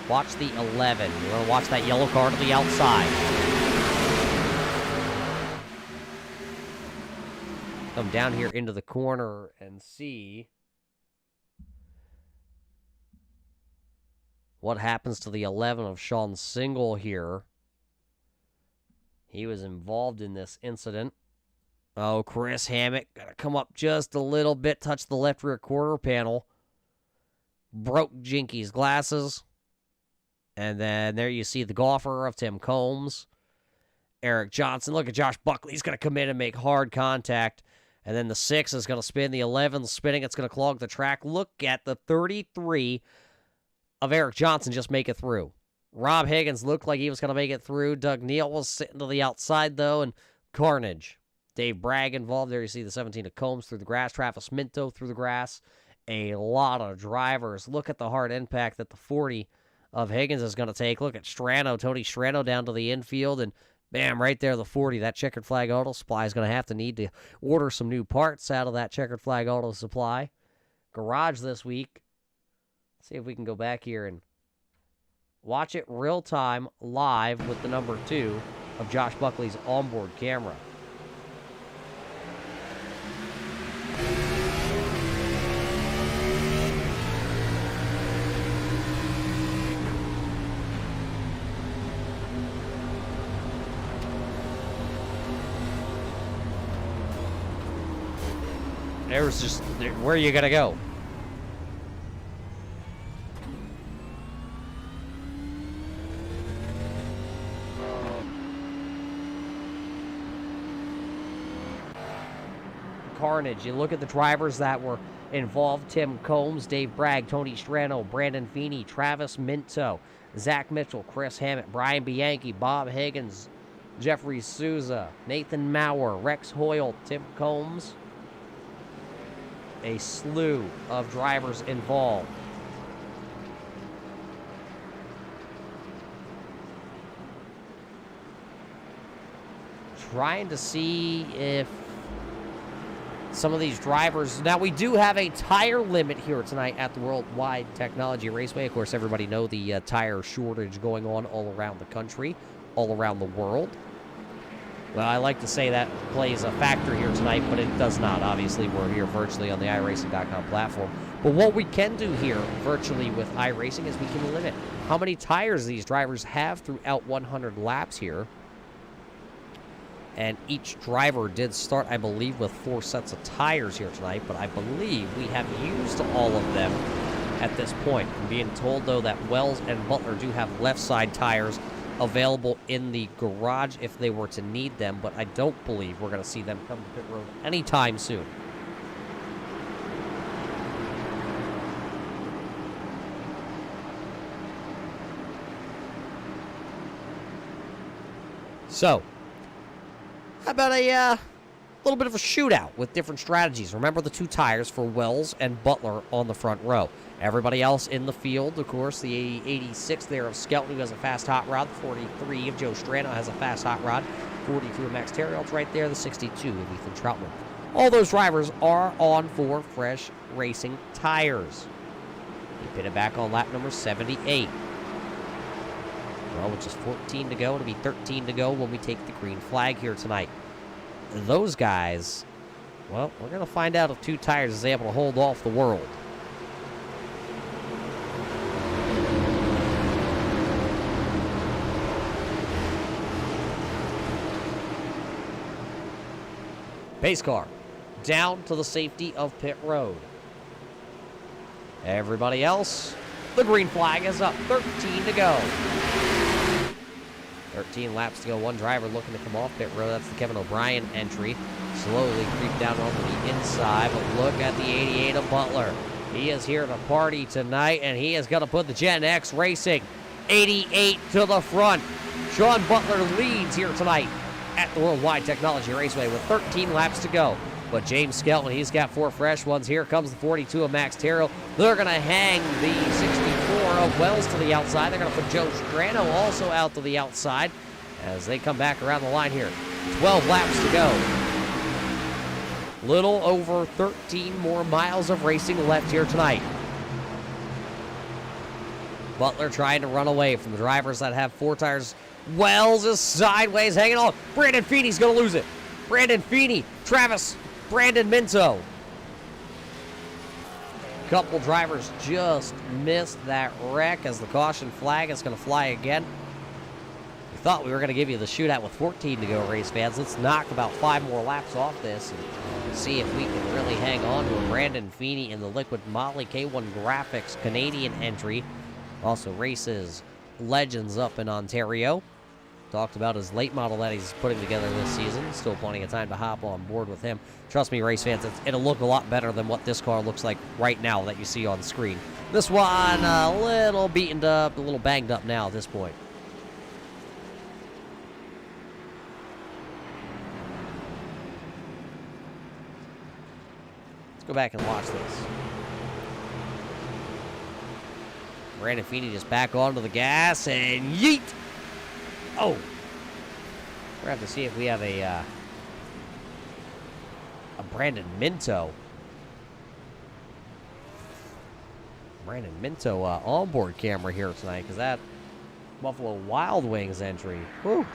Watch the 11. You want to watch that yellow car to the outside. come down here into the corner and see what happens to the 11 of Sean Single here. He was involved in this incident. Oh, Chris Hammett got to come up just a little bit, touch the left rear quarter panel. Broke Jinky's glasses. And then there you see the golfer of Tim Combs. Eric Johnson. Look at Josh Buckley. He's going to come in and make hard contact. And then the 6 is going to spin. The 11 spinning. It's going to clog the track. Look at the 33 of Eric Johnson just make it through. Rob Higgins looked like he was going to make it through. Doug Neal was sitting to the outside, though, and carnage. Dave Bragg involved there. You see the 17 of Combs through the grass. Travis Minto through the grass. A lot of drivers. Look at the hard impact that the 40 of Higgins is going to take. Look at Strano, Tony Strano down to the infield, and bam, right there, the 40. That checkered flag auto supply is going to need to order some new parts out of that checkered flag auto supply. Garage this week. Let's see if we can go back here and watch it real time, live with the number 2 of Josh Buckley's onboard camera. There's just, where are you going to go? Carnage. You look at the drivers that were involved. Tim Combs, Dave Bragg, Tony Strano, Brandon Feeney, Travis Minto, Zach Mitchell, Chris Hammett, Brian Bianchi, Bob Higgins, Jeffrey Souza, Nathan Maurer, Rex Hoyle, Tim Combs. A slew of drivers involved. Trying to see if some of these drivers... Now, we do have a tire limit here tonight at the Worldwide Technology Raceway. Of course, everybody know the tire shortage going on all around the country, all around the world. Well, I like to say that plays a factor here tonight, but it does not. Obviously, we're here virtually on the iRacing.com platform. But what we can do here virtually with iRacing is we can limit how many tires these drivers have throughout 100 laps here. And each driver did start, I believe, with 4 sets of tires here tonight, but I believe we have used all of them at this point. I'm being told, though, that Wells and Butler do have left side tires available in the garage if they were to need them, but I don't believe we're going to see them come to pit road anytime soon. So, how about a little bit of a shootout with different strategies? Remember the 2 tires for Wells and Butler on the front row. Everybody else in the field, of course, the 86 there of Skelton, who has a fast hot rod. The 43 of Joe Strano has a fast hot rod. 42 of Max Terrial's right there. The 62 of Ethan Troutman. All those drivers are on 4 fresh racing tires. He pitted back on lap number 78. Well, which is 14 to go. It'll be 13 to go when we take the green flag here tonight. Those guys, well, we're going to find out if 2 tires is able to hold off the world. Pace car down to the safety of pit road. Everybody else, the green flag is up. 13 to go. 13 laps to go. 1 driver looking to come off pit road. That's the Kevin O'Brien entry. Slowly creep down onto the inside, but look at the 88 of Butler. He is here to party tonight, and he is going to put the Gen X Racing 88 to the front. Sean Butler leads here tonight at the Worldwide Technology Raceway with 13 laps to go. But James Skelton, he's got 4 fresh ones. Here comes the 42 of Max Terrell. They're going to hang the 64 of Wells to the outside. They're going to put Joe Strano also out to the outside as they come back around the line here. 12 laps to go. Little over 13 more miles of racing left here tonight. Butler trying to run away from the drivers that have 4 tires. Wells is sideways hanging on. Brandon Feeney's going to lose it. Brandon Feeney, Travis Brandon Minto. Couple drivers just missed that wreck as the caution flag is going to fly again. We thought we were going to give you the shootout with 14 to go, race fans. Let's knock about 5 more laps off this and see if we can really hang on to a Brandon Feeney in the Liquid Moly K1 Graphics Canadian entry. Also races Legends up in Ontario. Talked about his late model that he's putting together this season. Still plenty of time to hop on board with him. Trust me, race fans, it'll look a lot better than what this car looks like right now that you see on screen. This one a little beaten up, a little banged up now at this point. Let's go back and watch this. Brandon Feeney just back onto the gas and yeet! Oh, we're gonna have to see if we have a Brandon Minto. Brandon Minto onboard camera here tonight, because that Buffalo Wild Wings entry. Whew.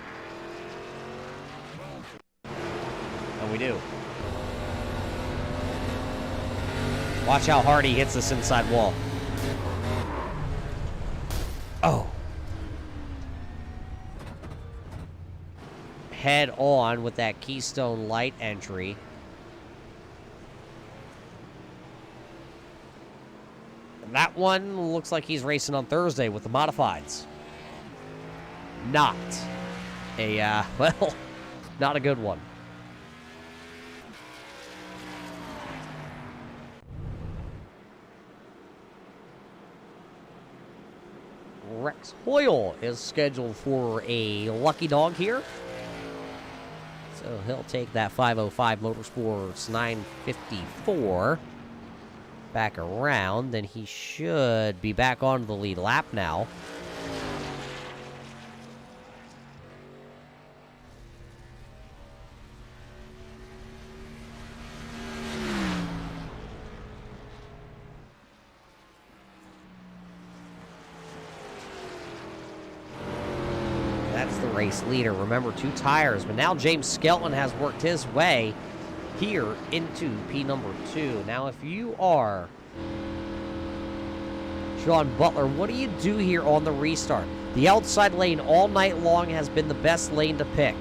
And we do. Watch how hard he hits this inside wall. Oh. Head on with that Keystone Light entry. And that one looks like he's racing on Thursday with the modifieds. Not a, well, not a good one. Rex Hoyle is scheduled for a lucky dog here. So he'll take that 505 Motorsports 954 back around, and he should be back onto the lead lap now. That's the race leader. Remember, 2 tires, but now James Skelton has worked his way here into P number 2. Now, if you are Sean Butler, what do you do here on the restart? The outside lane all night long has been the best lane to pick.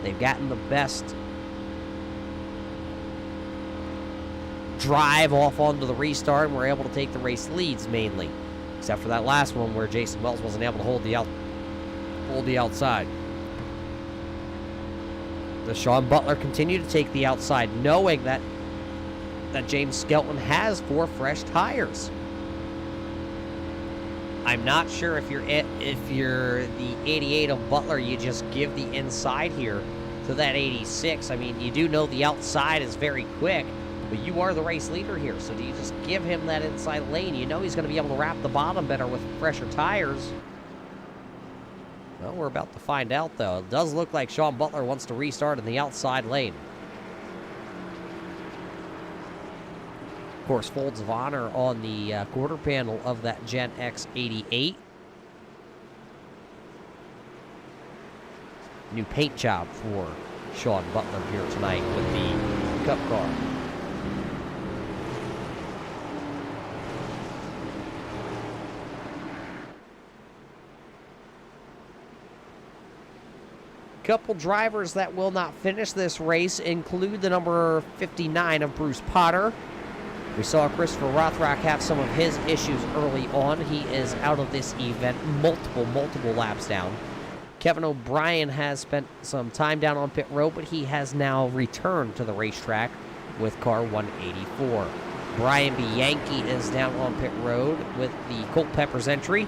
They've gotten the best drive off onto the restart, and we're able to take the race leads mainly. Except for that last one where Jason Wells wasn't able to hold the outside. Does Sean Butler continue to take the outside, knowing that James Skelton has 4 fresh tires? I'm not sure if you're the 88 of Butler, you just give the inside here to that 86. I mean, you do know the outside is very quick, but you are the race leader here, so do you just give him that inside lane? You know he's going to be able to wrap the bottom better with fresher tires. Well, we're about to find out, though. It does look like Sean Butler wants to restart in the outside lane. Of course, folds of honor on the quarter panel of that Gen X 88. New paint job for Sean Butler here tonight with the Cup car. Couple drivers that will not finish this race include the number 59 of Bruce Potter. We saw Christopher Rothrock have some of his issues early on. He is out of this event multiple laps down. Kevin O'Brien has spent some time down on pit road, but he has now returned to the racetrack with car 184. Brian Bianchi is down on pit road with the Culpeppers entry.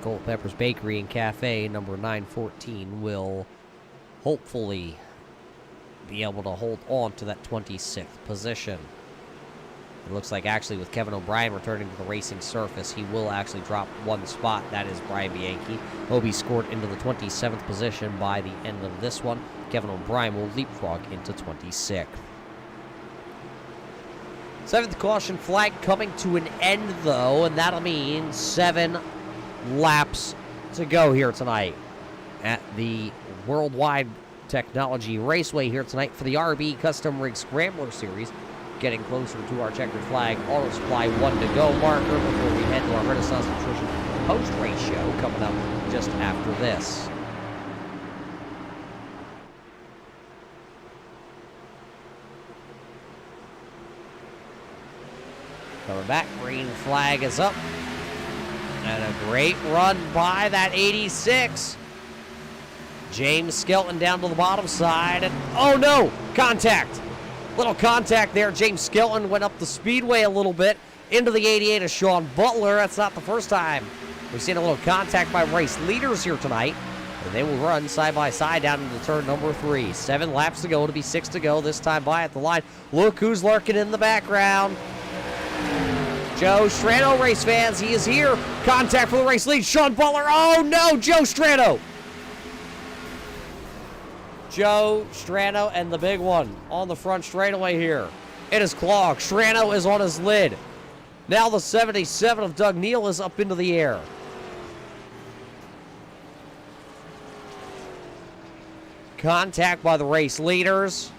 Culpeppers Bakery and Cafe, number 914, will hopefully be able to hold on to that 26th position. It looks like actually with Kevin O'Brien returning to the racing surface, he will actually drop 1 spot. That is Brian Bianchi. He'll be scored into the 27th position by the end of this one. Kevin O'Brien will leapfrog into 26th. 7th caution flag coming to an end, though, and that'll mean 7 laps to go here tonight at the Worldwide Technology Raceway here tonight for the RB Custom Rig Scrambler Series. Getting closer to our checkered flag auto supply 1 to go marker before we head to our Renaissance Nutrition post-race show coming up just after this. Coming back, green flag is up. And a great run by that 86. James Skelton down to the bottom side. And oh no, contact. Little contact there. James Skelton went up the speedway a little bit into the 88 of Sean Butler. That's not the first time we've seen a little contact by race leaders here tonight. And they will run side by side down into turn number 3. 7 laps to go to be 6 to go this time by at the line. Look who's lurking in the background. Joe Strano, race fans, he is here. Contact for the race lead. Sean Butler. Oh no, Joe Strano. Joe Strano and the big one on the front straightaway here. It is clogged. Strano is on his lid. Now the 77 of Doug Neal is up into the air. Contact by the race leaders.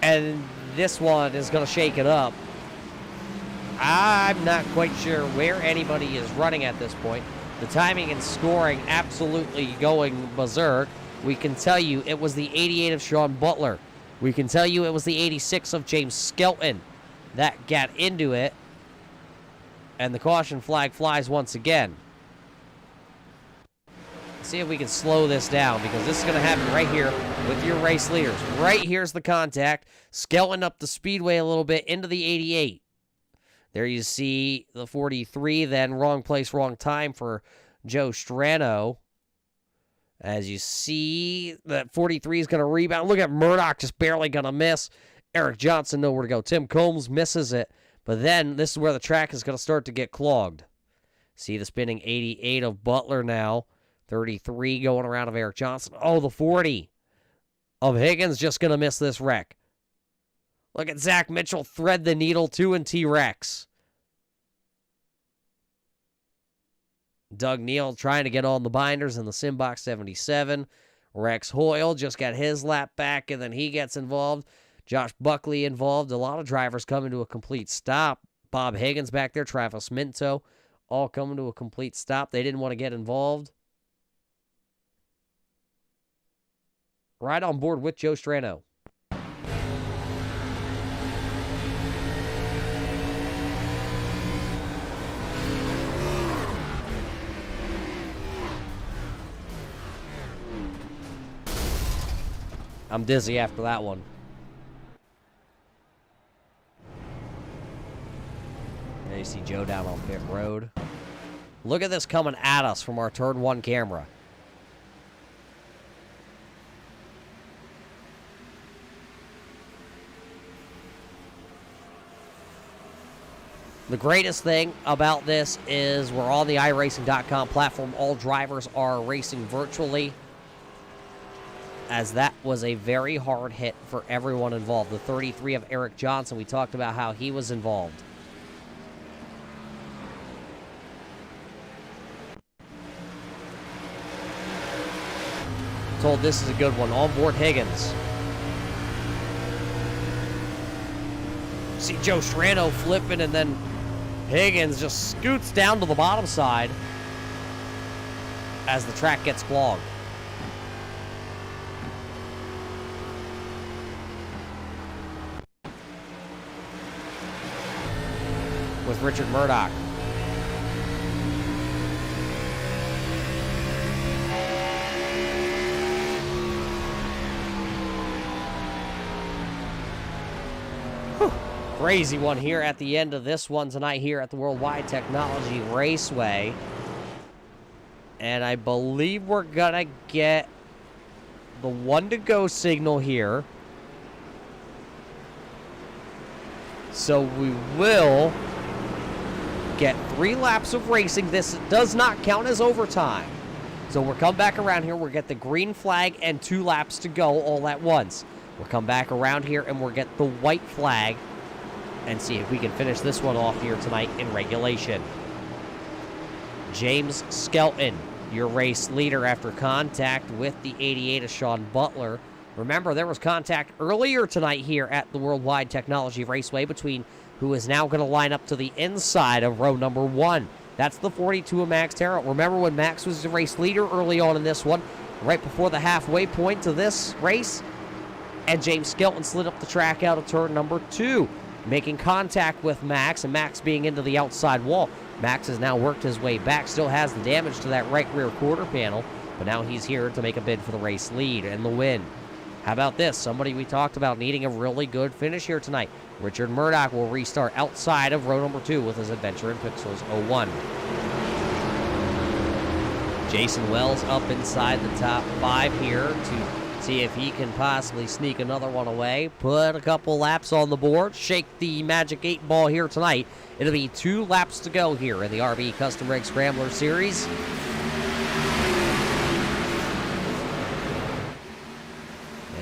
And this one is going to shake it up. I'm not quite sure where anybody is running at this point. The timing and scoring absolutely going berserk. We can tell you it was the 88 of Sean Butler. We can tell you it was the 86 of James Skelton that got into it. And the caution flag flies once again. Let's see if we can slow this down, because this is going to happen right here with your race leaders. Right here's the contact. Skelton up the speedway a little bit into the 88. There you see the 43, then wrong place, wrong time for Joe Strano. As you see, that 43 is going to rebound. Look at Murdoch just barely going to miss. Eric Johnson nowhere to go. Tim Combs misses it. But then this is where the track is going to start to get clogged. See the spinning 88 of Butler now. 33 going around of Eric Johnson. Oh, the 40 of Higgins just going to miss this wreck. Look at Zach Mitchell thread the needle too in T-Rex. Doug Neal trying to get on the binders in the Simbox 77. Rex Hoyle just got his lap back, and then he gets involved. Josh Buckley involved. A lot of drivers coming to a complete stop. Bob Higgins back there, Travis Minto, all coming to a complete stop. They didn't want to get involved. Right on board with Joe Strano. I'm dizzy after that one. There you see Joe down on pit road. Look at this coming at us from our turn 1 camera. The greatest thing about this is we're on the iRacing.com platform. All drivers are racing virtually, as that was a very hard hit for everyone involved. The 33 of Eric Johnson, we talked about how he was involved. Told this is a good one. On board Higgins. See Joe Strano flipping, and then Higgins just scoots down to the bottom side as the track gets clogged. With Richard Murdoch. Whew. Crazy one here at the end of this one tonight here at the Worldwide Technology Raceway. And I believe we're going to get the 1 to go signal here. So we will get 3 laps of racing. This does not count as overtime. So we'll come back around here. We'll get the green flag and 2 laps to go all at once. We'll come back around here and we'll get the white flag and see if we can finish this one off here tonight in regulation. James Skelton your race leader after contact with the 88 of Sean Butler. Remember, there was contact earlier tonight here at the Worldwide Technology Raceway between who is now going to line up to the inside of row number 1. That's the 42 of Max Terrell. Remember when Max was the race leader early on in this one, right before the halfway point to this race? And James Skelton slid up the track out of turn number 2, making contact with Max, and Max being into the outside wall. Max has now worked his way back, still has the damage to that right rear quarter panel, but now he's here to make a bid for the race lead and the win. How about this? Somebody we talked about needing a really good finish here tonight. Richard Murdoch will restart outside of row number 2 with his Adventure in Pixels 01. Jason Wells up inside the top 5 here to see if he can possibly sneak another one away. Put a couple laps on the board. Shake the magic 8 ball here tonight. It'll be 2 laps to go here in the RB Custom Rig Scrambler Series.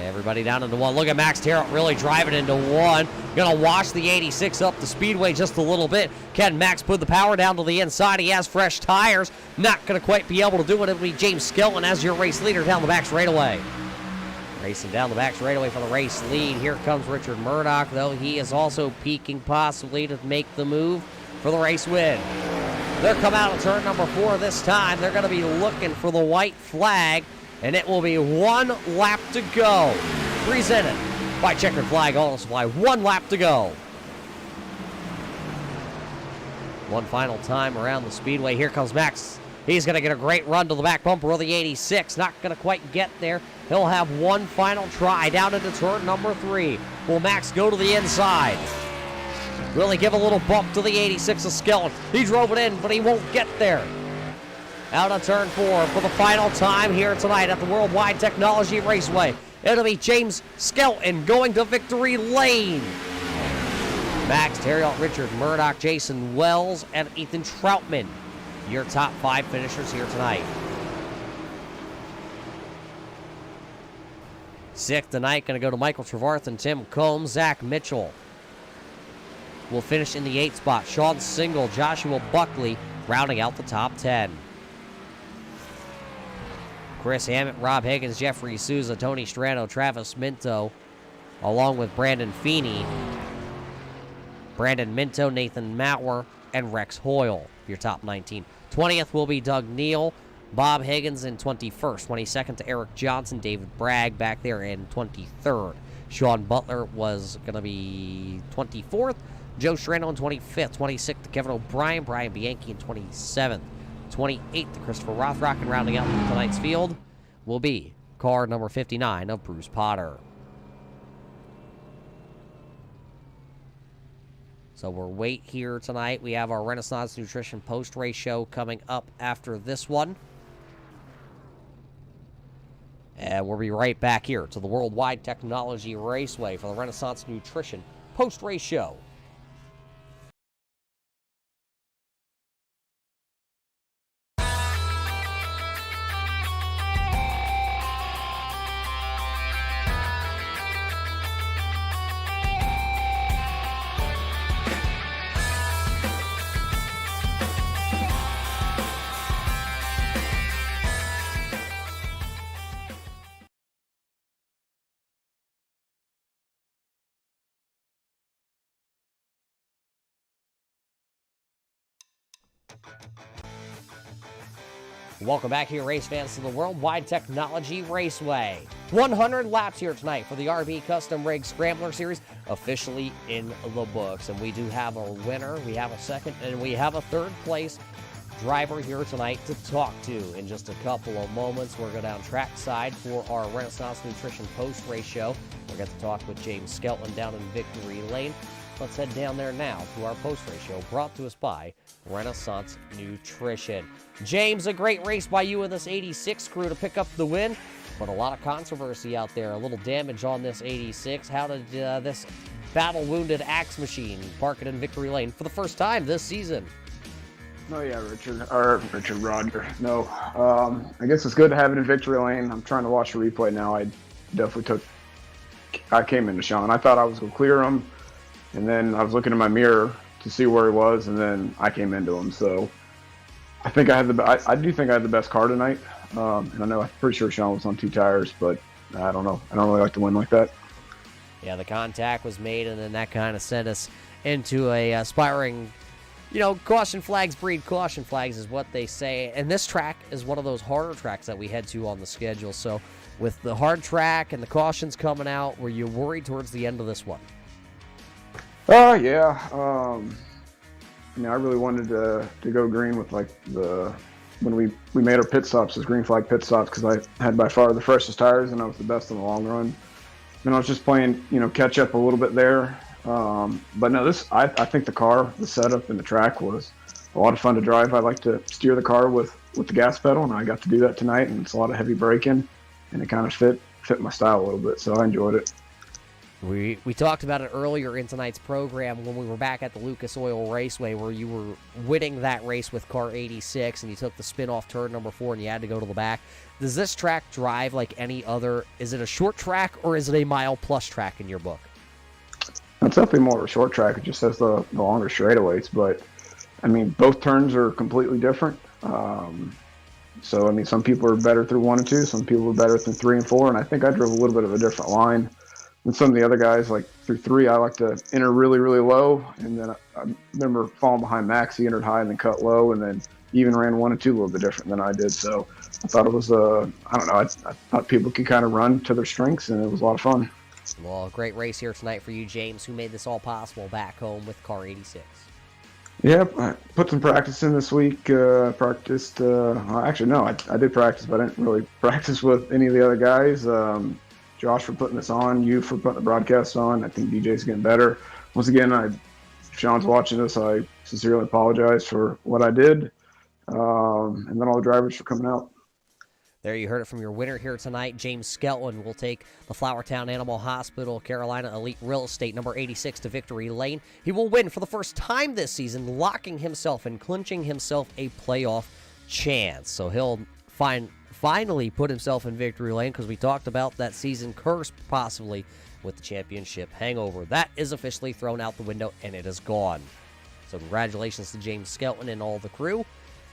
Everybody down into 1. Look at Max Terrell really driving into 1. Gonna wash the 86 up the speedway just a little bit. Can Max put the power down to the inside? He has fresh tires. Not gonna quite be able to do it. It'll be James Skelton as your race leader down the back straightaway. Racing down the back straightaway for the race lead. Here comes Richard Murdoch, though. He is also peaking possibly to make the move for the race win. They're coming out of turn number 4 this time. They're gonna be looking for the white flag, and it will be 1 lap to go. Presented by Checkered Flag Auto Supply. 1 lap to go. One final time around the speedway. Here comes Max. He's going to get a great run to the back bumper of the 86. Not going to quite get there. He'll have one final try down into turn number 3. Will Max go to the inside? Will he give a little bump to the 86 of Skelton? He drove it in, but he won't get there. Out of turn 4 for the final time here tonight at the Worldwide Technology Raceway. It'll be James Skelton going to victory lane. Max Terrell, Richard Murdoch, Jason Wells, and Ethan Troutman, your top 5 finishers here tonight. 6th tonight, going to go to Michael Trevarth and Tim Combs. Zach Mitchell will finish in the 8th spot. Sean Single, Joshua Buckley rounding out the top 10. Chris Hammett, Rob Higgins, Jeffrey Souza, Tony Strano, Travis Minto, along with Brandon Feeney, Brandon Minto, Nathan Mauer, and Rex Hoyle, your top 19. 20th will be Doug Neal, Bob Higgins in 21st. 22nd to Eric Johnson, David Bragg back there in 23rd. Sean Butler was going to be 24th. Joe Strano in 25th. 26th to Kevin O'Brien, Brian Bianchi in 27th. 28th to Christopher Rothrock, and rounding out tonight's field will be car number 59 of Bruce Potter. So we'll wait here tonight. We have our Renaissance Nutrition post-race show coming up after this one. And we'll be right back here to the Worldwide Technology Raceway for the Renaissance Nutrition post-race show. Welcome back here, race fans, to the Worldwide Technology Raceway. 100 laps here tonight for the RB Custom Rig Scrambler Series, officially in the books. And we do have a winner, we have a second, and we have a third place driver here tonight to talk to. In just a couple of moments, we'll go down trackside for our Renaissance Nutrition post-race show. We'll get to talk with James Skelton down in Victory Lane. Let's head down there now to our post-race show brought to us by Renaissance Nutrition. James, a great race by you and this 86 crew to pick up the win, but a lot of controversy out there, a little damage on this 86. How did this battle-wounded axe machine park it in Victory Lane for the first time this season? Oh yeah, Richard Roger. No, I guess it's good to have it in Victory Lane. I'm trying to watch the replay now. I came into Sean. I thought I was going to clear him, and then I was looking in my mirror to see where he was, and then I came into him. So I think I had I do think I had the best car tonight. And I know I'm pretty sure Sean was on 2 tires, but I don't know. I don't really like to win like that. Yeah, the contact was made, and then that kind of sent us into a aspiring, caution flags breed caution flags is what they say. And this track is one of those harder tracks that we head to on the schedule. So with the hard track and the cautions coming out, were you worried towards the end of this one? Yeah. I really wanted to go green with when we made our pit stops, those green flag pit stops, because I had by far the freshest tires and I was the best in the long run. And I was just playing, catch up a little bit there. But no, I think the setup and the track was a lot of fun to drive. I like to steer the car with the gas pedal, and I got to do that tonight. And it's a lot of heavy braking, and it kind of fit my style a little bit, so I enjoyed it. We talked about it earlier in tonight's program when we were back at the Lucas Oil Raceway, where you were winning that race with car 86 and you took the spin off turn number 4 and you had to go to the back. Does this track drive like any other? Is it a short track or is it a mile plus track in your book? It's definitely more of a short track. It just has the longer straightaways, but both turns are completely different. So some people are better through 1 and 2, some people are better through 3 and 4, and I think I drove a little bit of a different line than some of the other guys. Like through 3, I like to enter really, really low, and then I remember falling behind Max. He entered high and then cut low, and then even ran 1 and 2 a little bit different than I did. So I thought it was, I don't know, I thought people could kind of run to their strengths, and it was a lot of fun. Well, a great race here tonight for you, James, who made this all possible back home with car 86. Yep, I put some practice in this week. Practiced, actually, no, I did practice, but I didn't really practice with any of the other guys. Josh for putting this on, you for putting the broadcast on. I think DJ's getting better. Once again, if Sean's watching this, I sincerely apologize for what I did. And then all the drivers for coming out. There you heard it from your winner here tonight. James Skelton will take the Flowertown Animal Hospital Carolina Elite Real Estate number 86 to victory lane. He will win for the first time this season, locking himself and clinching himself a playoff chance. So he'll finally put himself in victory lane, because we talked about that season curse possibly with the championship hangover. That is officially thrown out the window, and it is gone. So congratulations to James Skelton and all the crew.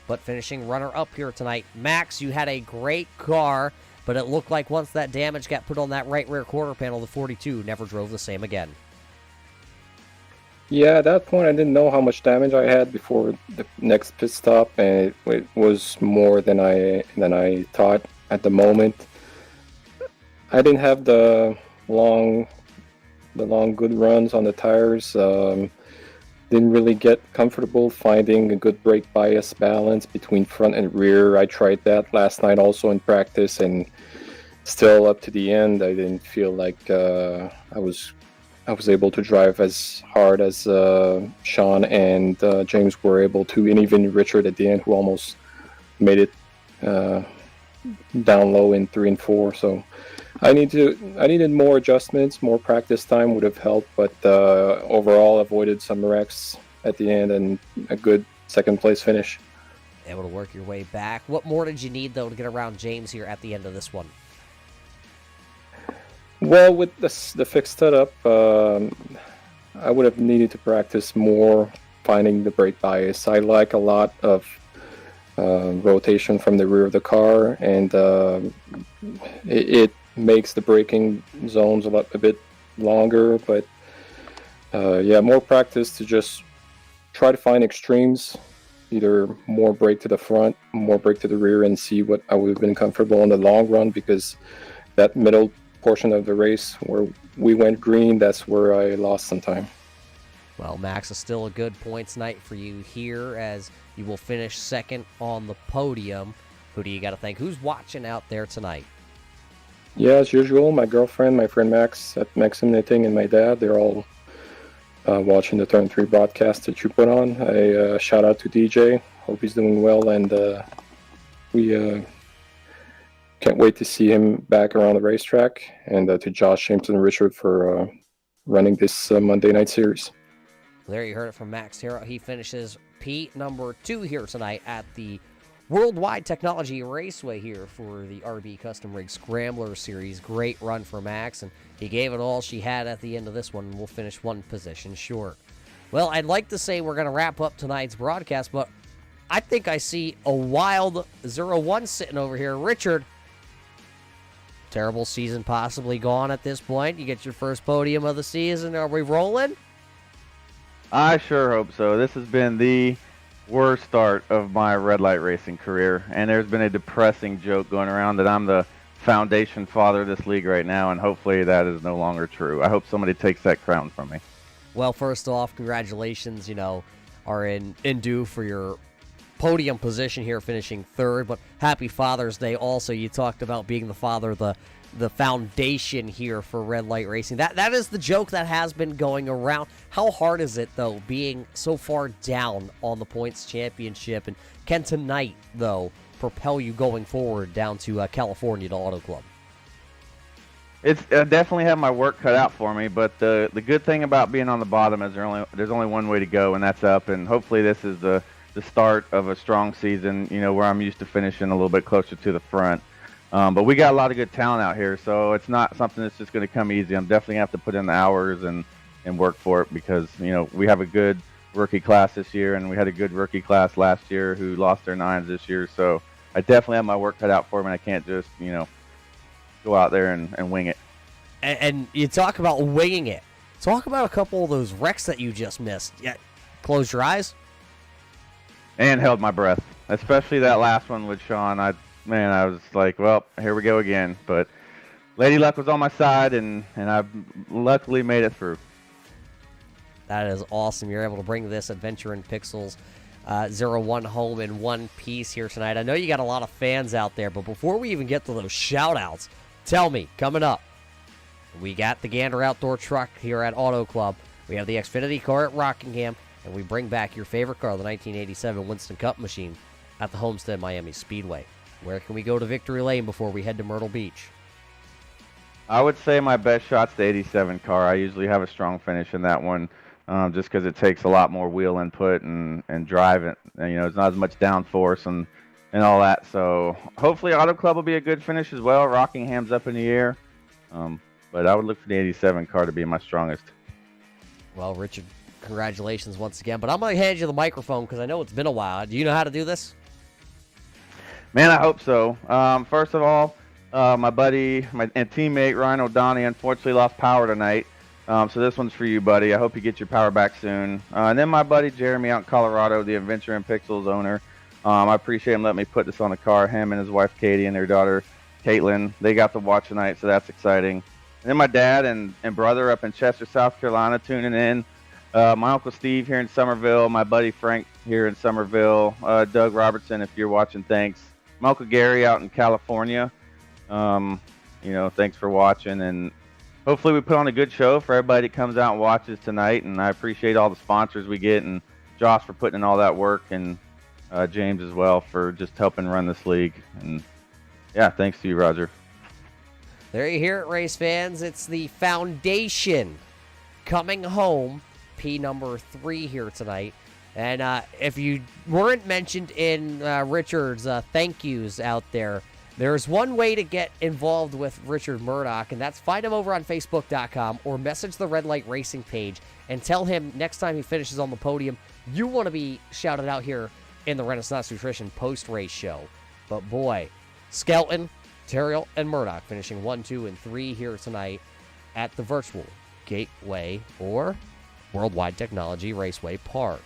But finishing runner-up here tonight, Max, you had a great car, but it looked like once that damage got put on that right rear quarter panel, the 42 never drove the same again. Yeah, at that point I didn't know how much damage I had before the next pit stop, and it was more than I thought at the moment. I didn't have the long good runs on the tires. Didn't really get comfortable finding a good brake bias balance between front and rear. I tried that last night also in practice, and still up to the end I didn't feel like I was able to drive as hard as Sean and James were able to, and even Richard at the end, who almost made it down low in 3 and 4. So I needed more adjustments. More practice time would have helped, but overall avoided some wrecks at the end and a good second place finish. Able to work your way back. What more did you need, though, to get around James here at the end of this one? Well, with the fixed setup, I would have needed to practice more finding the brake bias. I like a lot of rotation from the rear of the car, and it makes the braking zones a bit longer. But more practice to just try to find extremes, either more brake to the front, more brake to the rear, and see what I would have been comfortable in the long run, because that middle portion of the race where we went green, that's where I lost some time. Well, Max, is still a good points night for you here, as you will finish second on the podium. Who do you got to thank? Who's watching out there tonight? Yeah, as usual, my girlfriend, my friend Max at Maxim Knitting, and my dad, they're all watching the Turn 3 broadcast that you put on. I shout out to DJ. Hope he's doing well, and we can't wait to see him back around the racetrack, and to Josh, James, and Richard for running this Monday night series. There you heard it from Max Terra. He finishes P number 2 here tonight at the Worldwide Technology Raceway here for the RB Custom Rig Scrambler Series. Great run for Max, and he gave it all she had at the end of this one, and we'll finish one position short. Well, I'd like to say we're going to wrap up tonight's broadcast, but I think I see a wild 0-1 sitting over here. Richard, terrible season possibly gone at this point. You get your first podium of the season. Are we rolling? I sure hope so. This has been the worst start of my red light racing career, and there's been a depressing joke going around that I'm the foundation father of this league right now, and hopefully that is no longer true. I hope somebody takes that crown from me. Well, first off, congratulations, are in due for your podium position here, finishing third, but happy Father's Day also. You talked about being the father, the foundation here for red light racing. That is the joke that has been going around. How hard is it, though, being so far down on the points championship? And can tonight, though, propel you going forward down to California to Auto Club? It's definitely have my work cut out for me, but the good thing about being on the bottom is there's only one way to go, and that's up. And hopefully this is the start of a strong season, where I'm used to finishing a little bit closer to the front. But we got a lot of good talent out here, so it's not something that's just going to come easy. I'm definitely going to have to put in the hours and work for it because, we have a good rookie class this year, and we had a good rookie class last year who lost their nines this year. So I definitely have my work cut out for me, and I can't just, go out there and wing it. And you talk about winging it. Talk about a couple of those wrecks that you just missed. Yeah, close your eyes. And held my breath, especially that last one with Sean. I was like, well, here we go again. But Lady Luck was on my side, and I luckily made it through. That is awesome. You're able to bring this Adventure in Pixels 0-1 home in one piece here tonight. I know you got a lot of fans out there, but before we even get to those shout-outs, tell me, coming up, we got the Gander Outdoor Truck here at Auto Club. We have the Xfinity car at Rockingham, and we bring back your favorite car, the 1987 Winston Cup machine, at the Homestead Miami Speedway. Where can we go to Victory Lane before we head to Myrtle Beach? I would say my best shot's the 87 car. I usually have a strong finish in that one, just because it takes a lot more wheel input and drive it. And, it's not as much downforce and all that. So hopefully Auto Club will be a good finish as well. Rockingham's up in the air. But I would look for the 87 car to be my strongest. Well, Richard, congratulations once again. But I'm going to hand you the microphone because I know it's been a while. Do you know how to do this? Man, I hope so. First of all, my buddy and teammate Ryan O'Donnell unfortunately lost power tonight. So this one's for you, buddy. I hope you get your power back soon. And then my buddy Jeremy out in Colorado, the Adventure in Pixels owner. I appreciate him letting me put this on the car. Him and his wife Katie and their daughter Caitlin, they got to watch tonight, so that's exciting. And then my dad and brother up in Chester, South Carolina, tuning in. My Uncle Steve here in Somerville. My buddy Frank here in Somerville. Doug Robertson, if you're watching, thanks. My Uncle Gary out in California. Thanks for watching. And hopefully we put on a good show for everybody that comes out and watches tonight. And I appreciate all the sponsors we get. And Josh for putting in all that work. And James as well for just helping run this league. And, yeah, thanks to you, Roger. There you hear it, race fans. It's the foundation coming home, P number 3 here tonight. And if you weren't mentioned in Richard's thank yous out there, there's one way to get involved with Richard Murdoch, and that's find him over on Facebook.com or message the Red Light Racing page and tell him next time he finishes on the podium, you want to be shouted out here in the Renaissance Nutrition post-race show. But boy, Skelton, Terrill, and Murdoch finishing 1, 2, and 3 here tonight at the virtual Gateway or Worldwide Technology Raceway Park.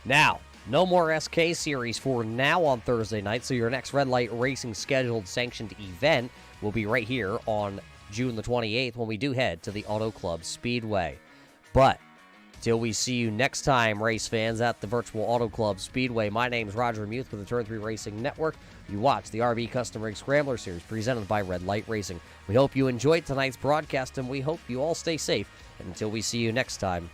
Now, no more SK Series for now on Thursday night, so your next Red Light Racing scheduled sanctioned event will be right here on June the 28th when we do head to the Auto Club Speedway. But till we see you next time, race fans, at the virtual Auto Club Speedway, my name's Roger Muth with the Turn 3 Racing Network. You watch the RB Custom Rig Scrambler Series presented by Red Light Racing. We hope you enjoyed tonight's broadcast, and we hope you all stay safe. And until we see you next time,